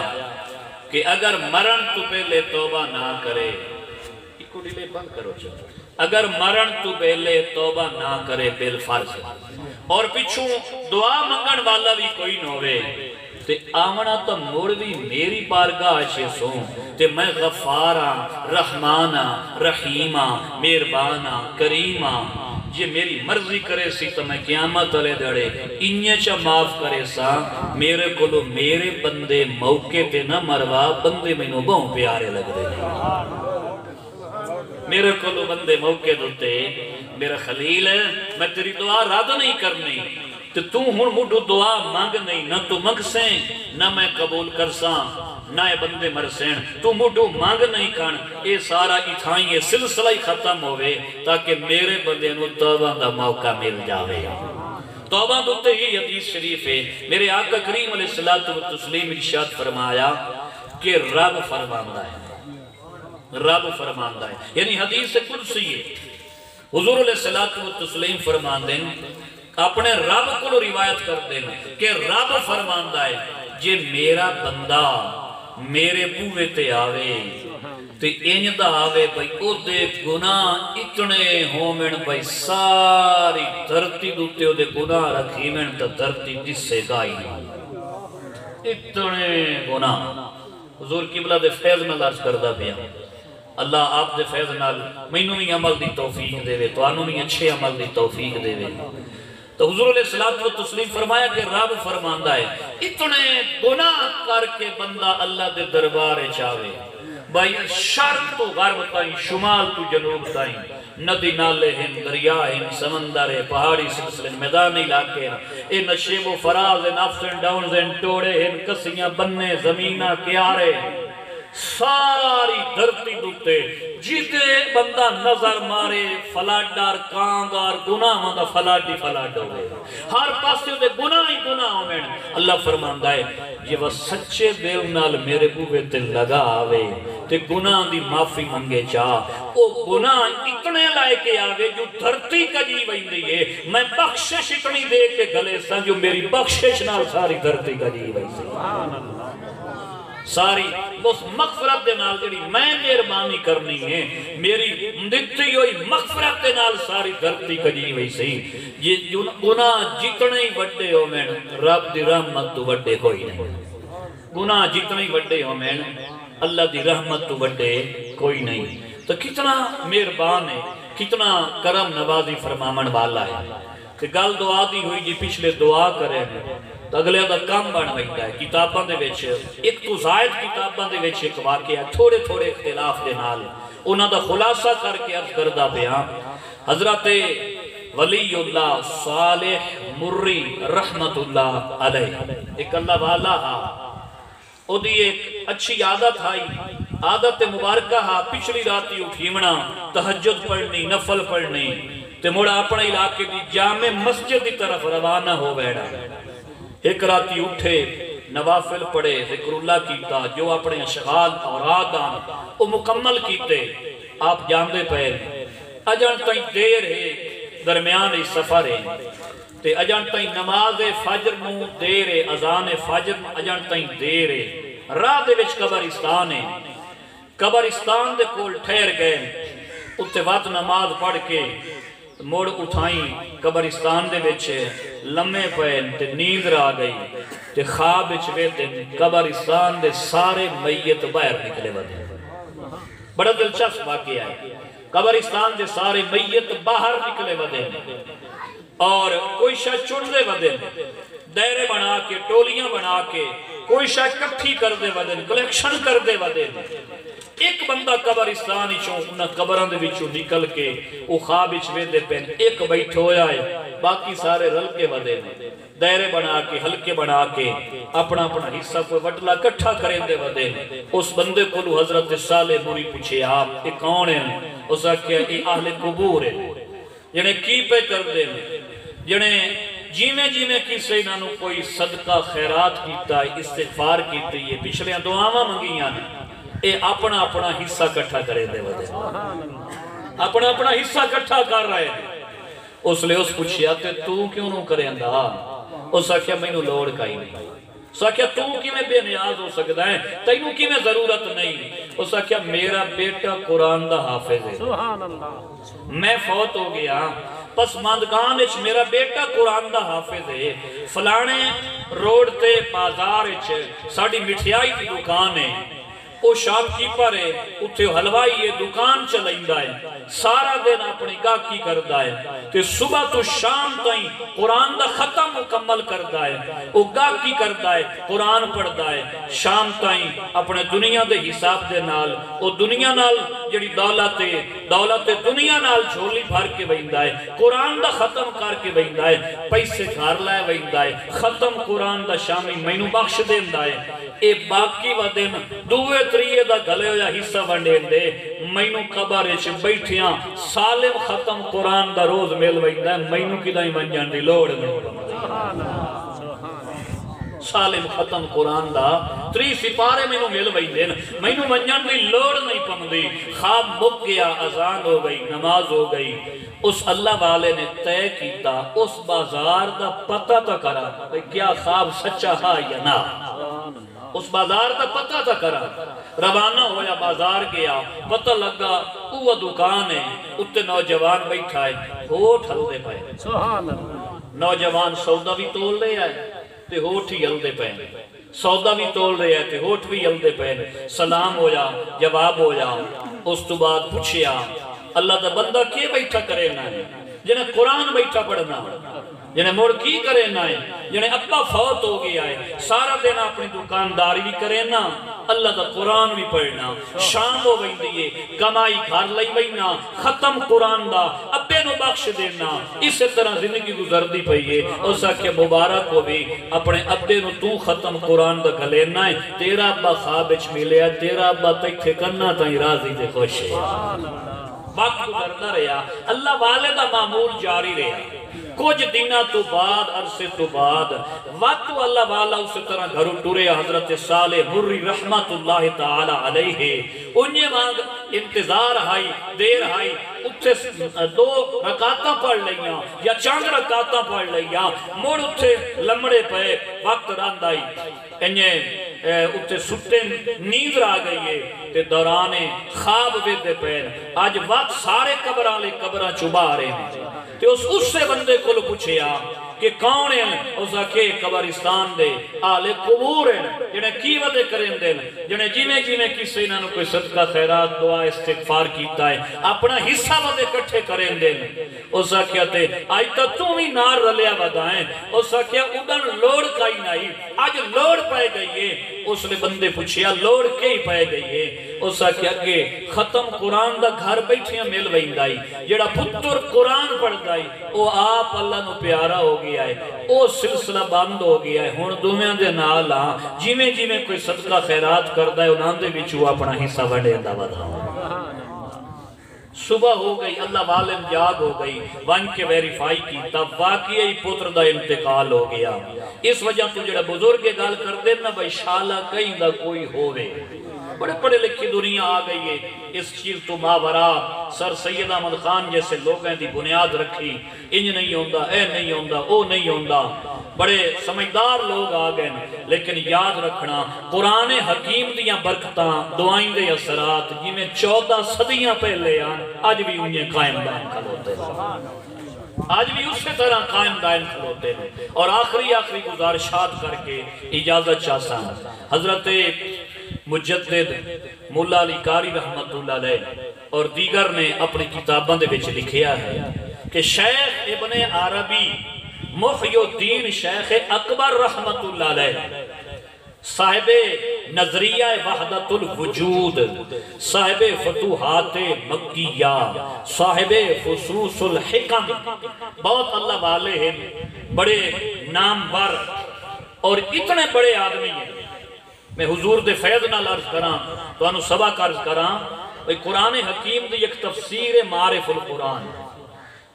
کہ اگر مرن تو پہلے توبہ نہ کرے ایک ڈیلے بند کرو چلو اگر مرن تو پہلے توبہ نہ کرے بالفرض اور پچھوں دعا منگن والا بھی کوئی نہ ہوئے تے آمنا تو موڑ بھی میری بارگاہ اچھے سوں تے میں غفارہ رحمانہ رحیمہ مہربانہ کریمہ یہ میری مرضی کرے سی تو میں قیامت والے دڑے انہیں چا معاف کرے سا میرے کولو میرے بندے موقع تے نہ مروا بندے میں نو بہوں پیارے لگ رہے میرے کولو بندے موقع دوتے میرا خلیل ہے میں تیری دعا رد نہیں کرنی تو ہن مڈو دعا مانگ نہیں نہ تو مانگ سیں نہ میں قبول کر ساں نہ بندے مرسین تو مڈو مانگ نہیں کھان اے سارا اتھائیں یہ سلسلہ ہی ختم ہوئے تاکہ میرے بندے نو توبہ دا موقع مل جاوے توبہ دوتے ہی حدیث شریف ہے میرے آقا کریم علیہ الصلوۃ والتسلیم ارشاد فرمایا کہ رب فرماندہ ہے رب فرماندہ ہے یعنی حدیث قدسی ہے حضور علیہ الصلوۃ والتسلیم فرماندے اپنے رب کو روایت کر دینا کہ رب فرماندہ ہے جے میرا بندہ میرے بوے تے آوے تے انجدہ آوے بھئی او دے گناہ اتنے ہومن بھئی ساری دھرتی دوتے او دے گناہ رکھیمن تا دھرتی جس سے گائی اتنے گناہ حضور قبلہ دے فیض میں لارج کردہ پیا اللہ آپ دے فیض نال مینوں بھی عمل دی توفیق دے وے تو آنوں بھی اچھے عمل دی توفیق دے وے تو حضور علیہ الصلوۃ والتسلیم فرمایا کہ رب فرماندہ ہے اتنے گناہ کر کے بندہ اللہ دے دربار چاہے بھائی شرق تو غرب تائیں شمال تو جنوب تائیں ندی نالے ہیں دریا ہیں سمندر ہیں پہاڑی سلسلے میدانی علاقے ہیں اے نشیب و فراز ہیں اپس اینڈ ڈاؤنز ہیں ٹوڑے ہیں کسیاں بننے زمینہ کیارے ساری دھرتی دوتے جیتے بندہ نظر مارے فلاڈار کانگار گناہ ماندہ فلاڈی فلاڈ ہو گئے ہر پاسے دے گناہ ہی گناہ ہو میں اللہ فرماندہ ہے یہ وہ سچے دل نال میرے بوے تے لگا آوے تے گناہ دی معافی منگے چاہ او گناہ اتنے لائے کے آوے جو دھرتی کا جی وہی دی ہے میں بخشش اتنی دے کے گلے سا جو میری بخشش نال ساری دھرتی کا جی وہی دی ساری بس مغفرت دے نال جڑی میں مہربانی کرنی ہے میری دتی ہوئی مغفرت دے نال ساری دھرتی کجی ہوئی سی یہ گناہ جتنے ہی وڈے ہو میں رب دی رحمت تو وڈے کوئی نہیں گناہ جتنے ہی وڈے ہو میں اللہ دی رحمت تو وڈے کوئی نہیں تو کتنا مہربان ہے کتنا کرم نوازی فرمامن والا ہے کہ گل دعا دی ہوئی جی پچھلے دعا کرے تو اگلے دا کام بڑھ ویٹا ہے کتاباں دے ویچ ایک تو زائد کتاباں دے ویچ ایک واقعہ تھوڑے تھوڑے اختلاف دے نال انہاں دا خلاصہ کر کے عرض کردہ بیان حضرت ولی اللہ صالح مری رحمت اللہ علیہ ایک اللہ والا ہا او دی ایک اچھی عادت آئی عادت مبارکہ ہا پچھلی راتی اٹھیمنا تہجد پڑھنی نفل پڑھنی تے موڑا اپنے علاقے دی جامع مسجد دی طرف روانہ ہو بیڑا ایک راتی اٹھے نوافل پڑھے ذکر اللہ کیتا جو اپنے اشغال اوراد آن وہ مکمل کیتے آپ جاندے پہل اجان تائیں دیر ہے درمیان اس سفر ہے تے اجان تائیں نماز فجر نو دیر ہے اذان فجر اجان تائیں دیر ہے راہ دے وچ قبرستان ہے قبرستان دے کول ٹھہر گئے اتنے وقت نماز پڑھ کے مڑ اٹھائی قبرستان دے وچ لمے پے تے نیند آ گئی تے خواب وچ ویندے قبرستان دے سارے میت باہر نکلے ودے بڑا دلچسپ واقعہ ہے قبرستان دے سارے میت باہر نکلے ودے اور کوئی شاہ چڑھ دے ودے دائرے بنا کے ٹولیاں بنا کے کوئی شاہ کٹھی کر دے ودے کلیکشن کر دے ودے ایک بندہ قبرستان انہاں قبران دے وچوں نکل کے او خواب وچ ویندے پین ایک بیٹھ ہویا ہے باقی سارے رل کے ودے دائرے بنا کے حلقے بنا کے اپنا اپنا حصہ کوئی وٹلا کٹھا کریں دے ودے اس بندے کو حضرت صالح نوری پوچھے آپ یہ کون ہیں اس آکھیا یہ اہل قبور ہے جنہیں کی پہ کر دے جنہیں جیمیں جیمیں کسے انہوں کوئی صدقہ خیرات کیتا ہے استغفار کیتا ہے پچھلے دعاواں منگیاں اے اپنا اپنا حصہ کٹھا کرے دے ودے اپنا اپنا حصہ کٹھا کر رہے اس لئے اس پوچھیا کہ تو کیوں نو کریں دا اس آکھیا میں نو لوڑ کائی نہیں اس آکھیا تو کی میں بے نیاز ہو سکتا ہے تینوں کی میں ضرورت نہیں اس آکھیا میرا بیٹا قرآن دا حافظ ہے میں فوت ہو گیا پس ماندگان اچھ میرا بیٹا قرآن دا حافظ ہے فلانے روڈ تے بازار اچھ ساڑی مٹھیائی کی دکان ہے او شام کی پر ہے اتھے حلوائی یہ دکان چلائندہ ہے سارا دن اپنی گاہکی کردہ ہے تے صبح تو شام تائیں قرآن دا ختم مکمل کردہ ہے او گاہکی کردہ ہے قرآن پڑھدہ ہے شام تائیں اپنے دنیا دے حساب دے نال او دنیا نال جڑی دولت دنیا نال جھولی بھر کے بہندہ ہے قرآن دا ختم کر کے بہندہ ہے پیسے گھر لائے بہندہ ہے ختم قرآن دا شامی مینو بخش دیندہ ہے اے باقی ودن دوے تریے دا گلے ہو یا حصہ ونڈین دے مینو قبر اچھ بیٹھیاں سالم ختم قرآن دا روز میل ویندہ ہے مینو کی دائی منجان دی لوڑ سالم ختم قرآن دا تری سپارے مینو میل ویندے مینو منجان دی لوڑ نہیں پمدی خواب مک گیا اذان ہو گئی نماز ہو گئی اس اللہ والے نے طے کیتا اس بازار دا پتہ تا کرا کیا خواب سچا ہا یا نا اس بازار تا پتہ تا کرا روانہ ہویا بازار گیا پتہ لگا وہ دکان ہے اتنے نوجوان بیٹھا ہے ہوٹ ہل دے پائے نوجوان سودا بھی تول رہے آئے تے ہوٹ ہی ہل دے پائے سودا بھی تول رہے آئے تے ہوٹ بھی ہل دے پائے سلام ہویا جواب ہویا اس تو بعد پوچھیا اللہ دا بندہ کیے بیٹھا کرے نا ہے جنہیں قرآن بیٹھا پڑھنا جنہیں موڑ کی کرے نا ہے جنہیں ابا فوت ہو گیا ہے سارا دن اپنی دکانداری بھی کرے نا اللہ دا قرآن بھی پڑھنا شام ہو گئی دیئے کمائی گھر لئی بینا ختم قرآن دا ابے نو بخش دینا اس طرح زندگی گزر دی پئیے اس آکے مبارک کو بھی اپنے ابے نو تو ختم قرآن دا گلینا ہے تیرا ابا خوابچ ملے ہے تیرا ابا تیکھے کرنا تائیں راضی دے خوش ہے وقت گزرتا رہا اللہ والے دا معمول جاری رہا کچھ دنہ تو بعد عرصے تو بعد وقت اللہ والا اسی طرح گھروں ٹورے حضرت صالح نوری رحمت اللہ تعالی علیہ انہیں مانگ انتظار آئی دیر آئی اتھے 2 رکعتاں پڑھ لئیاں یا 4 رکعتاں پڑھ لئیاں موڑ اتھے لمڑے پہ وقت راند آئی انہیں اتھے سٹے نیند را گئی ہے تے دورانے خواب ویدے پہن آج وقت سارے قبران لے قبران چوبا رہے ہیں تے اس سے بندے کو پوچھیا کہ کون ہیں اس آکے قبرستان دے آل قبور ہیں جنہیں کی ودے کریں دیں جنہیں جیمیں کسی انہوں کوئی صدقہ خیرات دعا استغفار کیتا ہے اپنا حصہ ودے کٹھے کریں دیں اس آکے تے آئی تا تم ہی نار رلیا ودائیں اس آکے ادن لوڑ کائی نہیں آج لوڑ پائے گئی ہے اس نے بندے پوچھیا لوڑ کے ہی پائے گئی ہے اس آکے اگے ختم قرآن دا گھر بیٹھیاں مل ویندائی جڑا پتر قرآن پڑھ دائی وہ آپ اللہ نو پیارا ہو گیا ہے وہ سلسلہ بند ہو گیا ہے ہون دومیاں دے نالا جیمیں کوئی صدقہ خیرات کردہ ہے انہاں دے بچو اپنا حصہ وڈے دا ودا صبح ہو گئی اللہ والم جاگ ہو گئی ون کے ویریفائی کی تب واقعی پتر دا انتقال ہو گیا اس وجہ تو جڑا بزرگ گال کر دینا بھائی شالا کہیں دا کوئی ہوئے بڑے پڑے لکھی دنیا آ گئی ہے اس چیز تو ماورا سر سید احمد خان جیسے لوگ ہیں دی بنیاد رکھی انج نہیں ہوندہ اے نہیں ہوندہ او نہیں ہوندہ بڑے سمجھدار لوگ آ گئے، لیکن یاد رکھنا قرآن حکیم دیاں برکتاں دعائیں دے اثرات جی میں 14 صدیاں پہلے آن آج بھی انہیں قائم دائم کھلوتے ہیں، آج بھی اسی طرح قائم دائم کھلوتے ہیں۔ اور آخری گزارشات کر کے اجازت چاہتا ہوں، حضرت مجدد مولا علی قاری رحمت اللہ علیہ اور دیگر نے اپنی کتابوں دے وچ لکھیا ہے کہ شیخ ابن عربی محی الدین شیخ اکبر رحمت اللہ علیہ صاحب نظریہ وحدت الوجود، صاحب فتوحات مکیہ، صاحب فصوص الحکم، بہت اللہ والے ہیں، بڑے نامور اور اتنے بڑے آدمی ہیں۔ میں حضور دے فیض نال عرض کراں تو انہوں سبق عرض کراں، قرآن حکیم دی ایک تفسیر معارف القرآن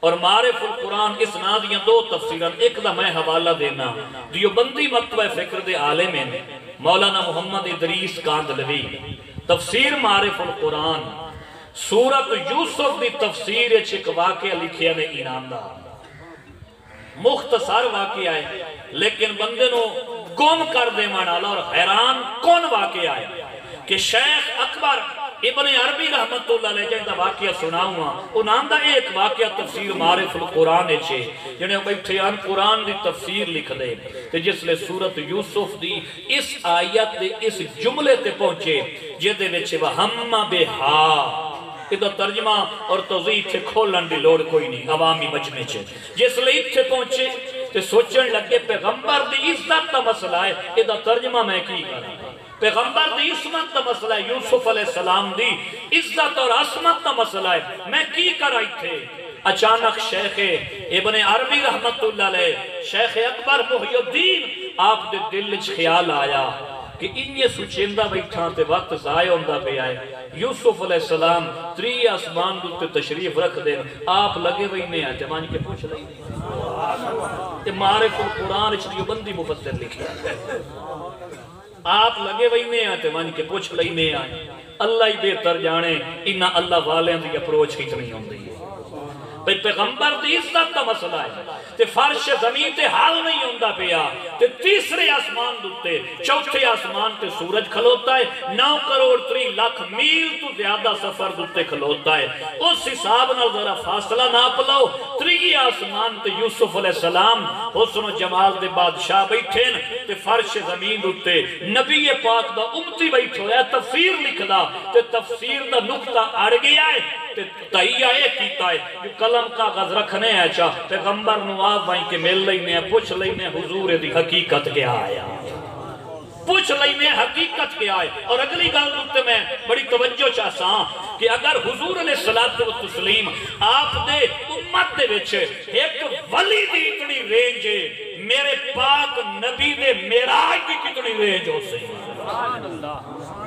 اور معارف القرآن اس نا دیاں 2 تفسیران، ایک دا میں حوالہ دینا دیوبندی مکتبہ فکر دے عالم ہیں مولانا محمد ادریس کاندلوی، تفسیر معارف القرآن سورت یوسف دی تفسیر ایک واقعہ لکھیا نے انعام دا، مختصر واقعہ ہے لیکن بندے نو گم کر دے منالا اور حیران کون واقعہ ہے کہ شیخ اکبر ابن عربی رحمت اللہ علیہ جائے دا واقعہ سناؤں وہ نام دا ایک واقعہ تفسیر معارف القرآن چھے جنہیں بیٹھے آن قرآن دی تفسیر لکھ دے کہ جس لئے سورت یوسف دی اس آیت دے اس جملے تے پہنچے جدے وچے وَحَمَّ بِحَا ادھا ترجمہ اور توضیح تھے کھولن دی لوڑ کوئی نہیں عوامی مجمع چھے جس لئے تھے پہنچے تے سوچن لگے پیغمبر دی عزت تا مسئلہ ہے ادھا ترجمہ میں کی کریں پیغمبر دی عصمت تا مسئلہ ہے یوسف علیہ السلام دی عزت اور عصمت تا مسئلہ ہے میں کی کرائی تھے اچانک شیخ ابن عربی رحمت اللہ علیہ شیخ اکبر محی الدین آپ دے دل وچ خیال آیا کہ انہیں سوچندہ بیٹھا تے وقت ضائع ہوندہ پہ آئے یوسف علیہ السلام 3 آسمان دوتے تشریف رکھ دیں آپ لگے وہی میں آتے مانی کے پوچھ رہی نہیں معارف القرآن اچھلیو بندی مفسر لکھیا آپ لگے وہی میں آتے مانی کے پوچھ رہی نہیں آئے اللہ ہی بہتر جانے انہا اللہ والے دی اپروچ کتنی ہوندی ہے پیغمبر دی عزت کا مسئلہ ہے تے فرش زمین تے حال نہیں ہوندہ پیا تے تیسرے آسمان دوتے چوتھے آسمان تے سورج کھلوتا ہے 9 کروڑ 3 لاکھ میل تو زیادہ سفر دوتے کھلوتا ہے اس حساب نہ ذرا فاصلہ نہ پلاؤ 3 آسمان تے یوسف علیہ السلام حسن و جمال دے بادشاہ بیٹھیں تے فرش زمین دوتے نبی پاک دا امتی بیٹھو ہے تفسیر لکھ دا تے تفسیر دا نقطہ اڑ گیا ہے تے تہیہ ایک کیتا ہے جو قلم کاغذ رکھنے ہے چاہ پیغمبر نواب وہیں کے مل لینے ہیں پوچھ لینے حضور دی حقیقت کیا آیا پوچھ لینے حقیقت کیا آئے اور اگلی گل دوتے میں بڑی توجہ چاہتا ہوں کہ اگر حضور علیہ الصلوۃ والتسلیم آپ دے امت دے وچے ایک ولی دی اتنی رینج ہے میرے پاک نبی دے معراج کی کتنی رینج ہو سکتی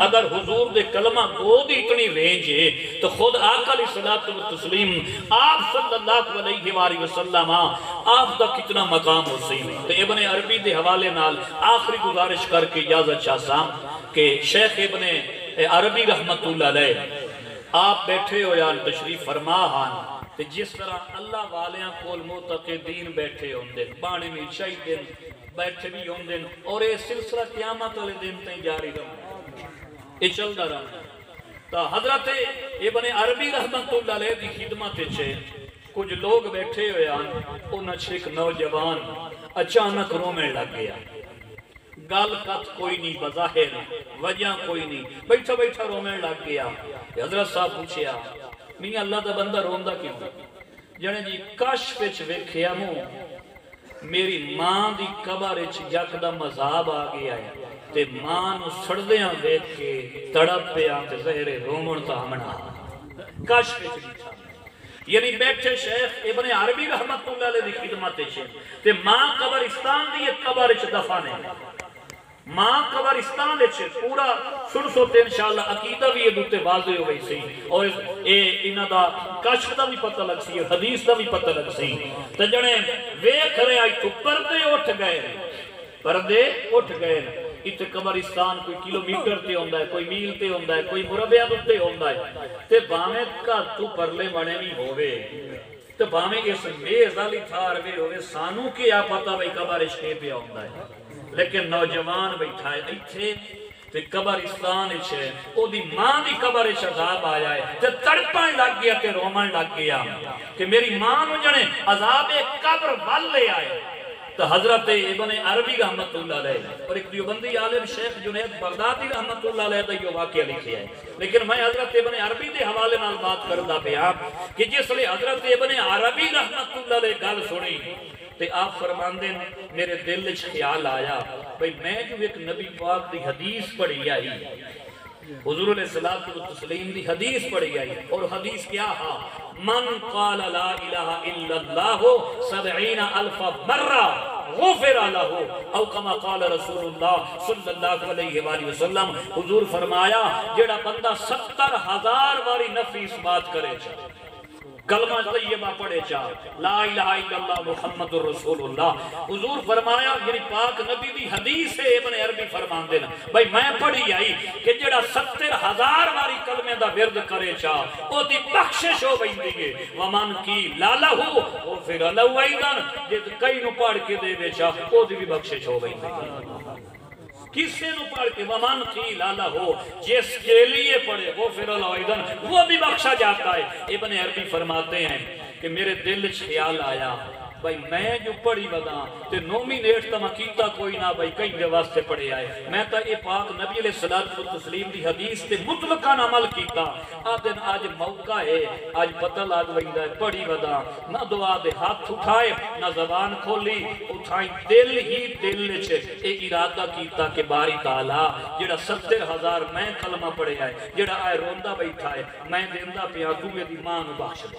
اگر حضور دے کلمہ کو دی اتنی رینج ہے تو خود آقا علیہ الصلوۃ والتسلیم آپ صلی اللہ علیہ وآلہ وسلم آپ دا کتنا مقام ہو سکتی تو ابن عربی دے حوالے نال آخری گزارش کر کے اجازت چاہتا ہوں کہ شیخ ابن عربی رحمت اللہ علیہ آپ بیٹھے ہو یا تشریف فرما ہاں کہ جس طرح اللہ والیاں کول معتقدین بیٹھے ہوندے بانے میں شہیدین بیٹھے بھی ہوندے اور یہ سلسلہ قیامت والے دن تین جاری رہا یہ چلتا رہا تو حضرت ابن عربی رحمت اللہ علیہ دی خدمت چھے کچھ لوگ بیٹھے ہوئے انہاں ایک نوجوان اچانک رومیں لگ گیا گال کت کوئی نہیں بظاہر وجہ کوئی نہیں بیٹھا بیٹھا رومیں لگ گیا حضرت صاحب پوچھیا میاں اللہ دا بندہ روندہ کیوں جانے جی کش پچ ویکھیا موں میری ماں دی قبر اچ یکدم عذاب آ گیا ہے تے ماں نو سڑدیاں دیکھ کے تڑپ پہ آتے زہرے رومن تا ہمنا کش پچ بیٹھا یعنی بیٹھے شیخ ابن عربی رحمت اللہ علیہ دی خدمت چھے تے ماں قبرستان دی ایک قبر اچ دفانے ماں قبرستان چھے پورا سن سوتے انشاءاللہ عقیدہ بھی یہ دوتے واضح ہو گئی سی اور انہا دا کشف دا بھی پتہ لگ سی حدیث دا بھی پتہ لگ سی تو جنے ویکھ رہے آئی تو پردے اٹھ گئے اتنے قبرستان کوئی کلومیٹر تے ہوندہ ہے کوئی میل تے ہوندہ ہے کوئی مربع تے ہوندہ ہے تے باویں کا تو پرلے بنے نہیں ہوئے تو بھاویں اس میز والی تھار بھی ہوئے سانو کیا پتا بھائی قبرش کے پہ آؤندا ہے، لیکن نوجوان بیٹھا ہے ایتھے تے قبرستان چھے او دی ماں دی قبر عذاب آیا ہے تے تڑپن لگ گیا تے رومن لگ گیا کہ میری ماں نو جنے عذاب قبر والے آئے۔ تو حضرت ابن عربی رحمت اللہ علیہ اور ایک دیوبندی عالم شیخ جنید بغدادی رحمت اللہ علیہ دا یہ واقعہ لکھے ہے، لیکن میں حضرت ابن عربی دے حوالے نال بات کردا پیا کہ جس لئے حضرت ابن عربی رحمت اللہ علیہ گل سنی تے آپ فرماندے میرے دل وچ خیال آیا بھئی میں جو ایک نبی پاک دی حدیث پڑھی آئی، حضور علیہ الصلوۃ والتسلیم دی حدیث پڑھی آئی، اور حدیث کیا ہا من قال لا الہ الا اللہ 70,000 مرہ غفر لہ او کما قال رسول اللہ صلی اللہ علیہ وآلہ وسلم۔ حضور فرمایا جیڑا بندہ 70,000 واری نفی اس بات کرے چاہے، کلمہ طیبہ پڑھے چاہے، لا الہ الا اللہ محمد الرسول اللہ، حضور فرمایا یعنی پاک نبی دی حدیث ہے، ابن عربی فرمان دینا بھائی میں پڑھی آئی کہ جڑا 70,000 واری کلمے دا ورد کرے چاہ او دی بخشش ہو بہن دیگے، ومن کی لالہو او پھر اللہ ایدن جد کئی نو پڑھ کے دے بے چاہ او دی بھی بخشش ہو بہن دیگے، کسے نو پڑھ کے ومن کی لالا ہو جس کے لیے پڑھے وہ پھر الویدن وہ بھی بخشا جاتا ہے۔ ابن عربی فرماتے ہیں کہ میرے دل خیال آیا بھائی میں جو پڑھی ودا تے نومینیٹ تا مکیتا کوئی نہ بھائی کہیں دے واسطے پڑھے آئے، میں تا اے پاک نبی علیہ الصلوۃ والتسلیم دی حدیث تے مطلقاً عمل کیتا، آدن آج موقع ہے، آج پتہ لگ ویندا ہے پڑھی ودا نہ دعا دے ہاتھ اٹھائے نہ زبان کھولی، اٹھائیں دل ہی دل چھے اے ارادہ کیتا کہ باری تعالیٰ جڑا 70,000 میں کلمہ پڑھے آئے، جڑا آئے روندہ بیٹھا ہے میں دیندہ پیا تو میری ماں نو بخش دے۔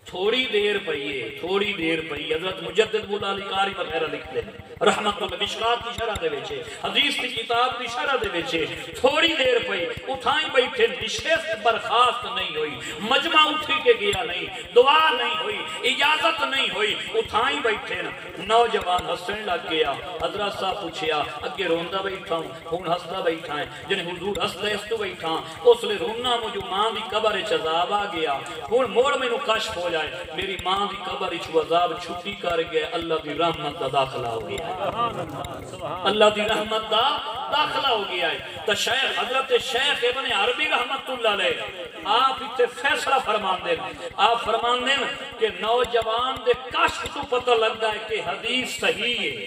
تھوڑی دیر پئی حضرت مجدد مولا علی قاری وغیرہ لکھتے ہیں رحمت اللہ مشکات کی شرح دے ویچے حدیث کی کتاب کی شرح دے ویچے، تھوڑی دیر پئی اٹھائیں بیٹھے نشست برخاست نہیں ہوئی، مجمع اٹھی کے گیا نہیں، دعا نہیں ہوئی، اجازت نہیں ہوئی، اٹھائیں بیٹھے نوجوان ہسن لگ گیا، حضرت صاحب پوچھیا اگے روندہ بیٹھا ہوں ہون ہستا بیٹھا ہے جنہیں حضور ہستا استو بیٹھا اس لئے رونا مجھو ماں دی قبر عذاب آ گیا، ہون موڑ میں نو کشف ہو جائے میری ماں دی قبر عذاب چھٹی کر گئے، اللہ دی رحمت دا داخلہ ہو گیا ہے، اللہ دی رحمت دا داخلہ ہو گیا ہے۔ تو شیخ حضرت شیخ ابن عربی رحمت اللہ علیہ آپ اتنے فیصلہ فرمان دیں، آپ فرمان دیں کہ نوجوان دے کشف تو پتہ لگتا ہے کہ حدیث صحیح ہے۔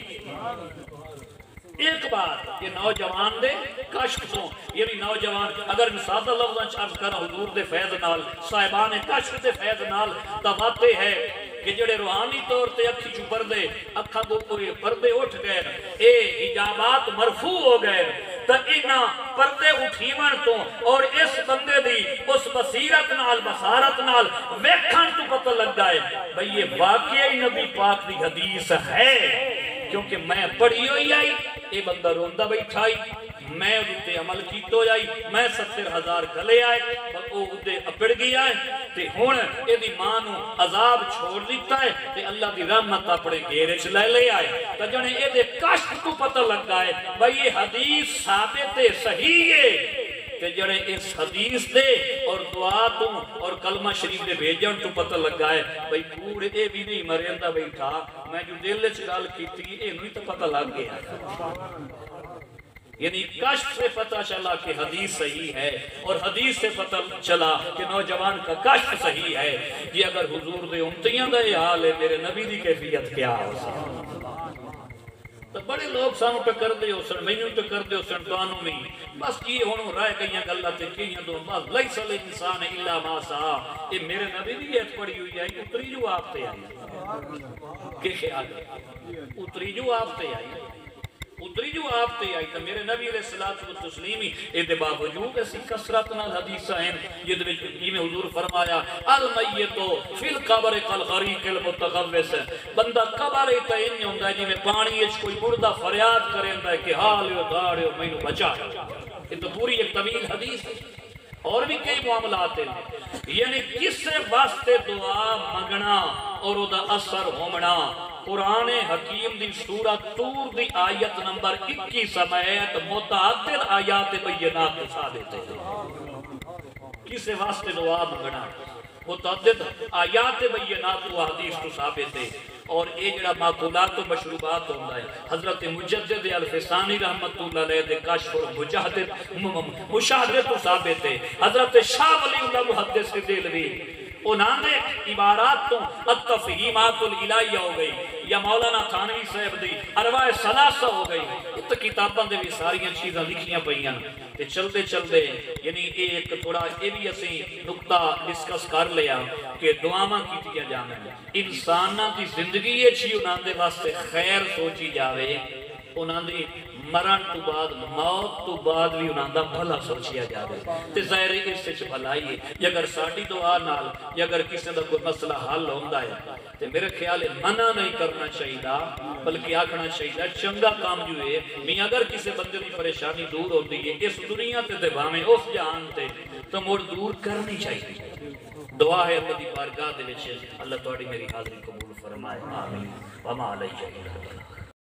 ایک بات یہ نوجوان دے کشف تو یعنی نوجوان اگر سادہ لفظاں عرض کرنا حضور دے فیض نال صاحبان کشف دے فیض نال تواتے ہے کہ جڑے روحانی طور تے اکھی چو پردے اکھا دو کوئی پردے اٹھ گئے اے اجابات مرفوع ہو گئے تا اینا پردے اٹھیون تو اور اس بندے دی اس بصیرت نال بصارت نال ویکھن تو پتہ لگ جائے بھئی یہ واقعی نبی پاک دی حدیث ہے، کیونکہ میں پڑھی ہوئی آئی اے بندہ روندہ بیٹھائی میں ادھے عمل کی تو جائی میں 70,000 گلے آئے او ادھے اپڑ گیا ہے تے ہون اے دی مانو عذاب چھوڑ دیتا ہے تے اللہ دی رحمت اپنے گیرے چلے لے آئے تو جنے اے دے کشف کو پتہ لگ گئے بھئی یہ حدیث ثابت صحیح ہے کہ جڑے اس حدیث دے اور دعا تو اور کلمہ شریف دے بھیجن تو پتہ لگا ہے بھئی پورے اے بھی نہیں مرندہ بیٹھا میں جو دل چگال کی تھی اے نہیں تو پتہ لگ گیا، یعنی کشف سے پتہ چلا کہ حدیث صحیح ہے اور حدیث سے پتہ چلا کہ نوجوان کا کشف صحیح ہے۔ یہ اگر حضور دے امتیاں دا یہ حال ہے میرے نبی دی کیفیت کیا ہو سکتا، تو بڑے لوگ سانو ٹکر دے ہو سن مینوں ٹکر دے ہو سن توانو میں بس یہ ہونوں رائے گئیاں گلہ تے کیاں دو بس لیس الانسان الا ما سعی، یہ میرے نبی بھی یہ پڑھی ہوئی ہے اتری جو آپ تے آئی کہ خیال ہے اتری جو آپ تے آئی اتری جو آپ تے آئی تو میرے نبی علیہ الصلوۃ والتسلیم اے دے باوجود ایسی کثرت نال حدیثاں ہیں جد وچ میں حضور فرمایا المیت فی القبر کالغریق المتغوث، بندہ قبر تے نہیں ہوندا جویں پانی وچ کوئی مردہ فریاد کریندا ہے کہ حالیو داڑیو مینوں بچا، یہ تو پوری ایک طویل حدیث ہے اور بھی کئی معاملات ہیں، یعنی کس سے واسطے دعا منگنا اور او دا اثر ہومنا۔ قرآن حکیم دی سورۃ طور دی آیت نمبر 21 سمیت متعدد آیات بینات دکھا دیتے ہیں کسے واسطے دعا منگنا، متعدد آیات بینات و حدیث تو ثابت ہے، اور یہ جڑا معقولات و مشروبات ہوتا ہے حضرت مجدد الفسانی رحمت اللہ علیہ دے کشف اور مشاہدے تو ثابت ہے، حضرت شاہ ولی اللہ محدث دہلوی انہاں دے عبارات تو التفہیمات الالہیہ ہو گئی، یا مولانا تھانوی صاحب دی ارواح ثلاثہ ہو گئی، تو کتاباں دے بھی ساریاں چیزاں لکھیاں پئیاں تے چلتے چلتے یعنی ایک تھوڑا یہ بھی اسی نقطہ ڈسکس کر لیا کہ دعاواں کیتیاں جانے انساناں دی زندگی یہ چی انہاں دے واسطے خیر سوچی جاوے، انہاں دی مرن تو بعد موت تو بعد بھی انہاں دا بھلا سوچیا جاوے، تے ظاہر ہے اس سے بھلائی ہے۔ یا اگر ساڑی دعا نال یا اگر کسی دا کوئی مسئلہ حل ہوندہ ہے تے میرے خیال ہے منع نہیں کرنا چاہیے بلکہ آکھنا چاہیے چنگا کام جو ہے میں اگر کسی بندے دی پریشانی دور ہوتی ہے اس دنیا تے دبامیں اس جہان تے تو مور دور کرنی چاہیے۔ دعا ہے اللہ دی بارگاہ دے وچ اللہ تہاڈی میری حاضری قبول فرمائے، آمین۔ وما علیہ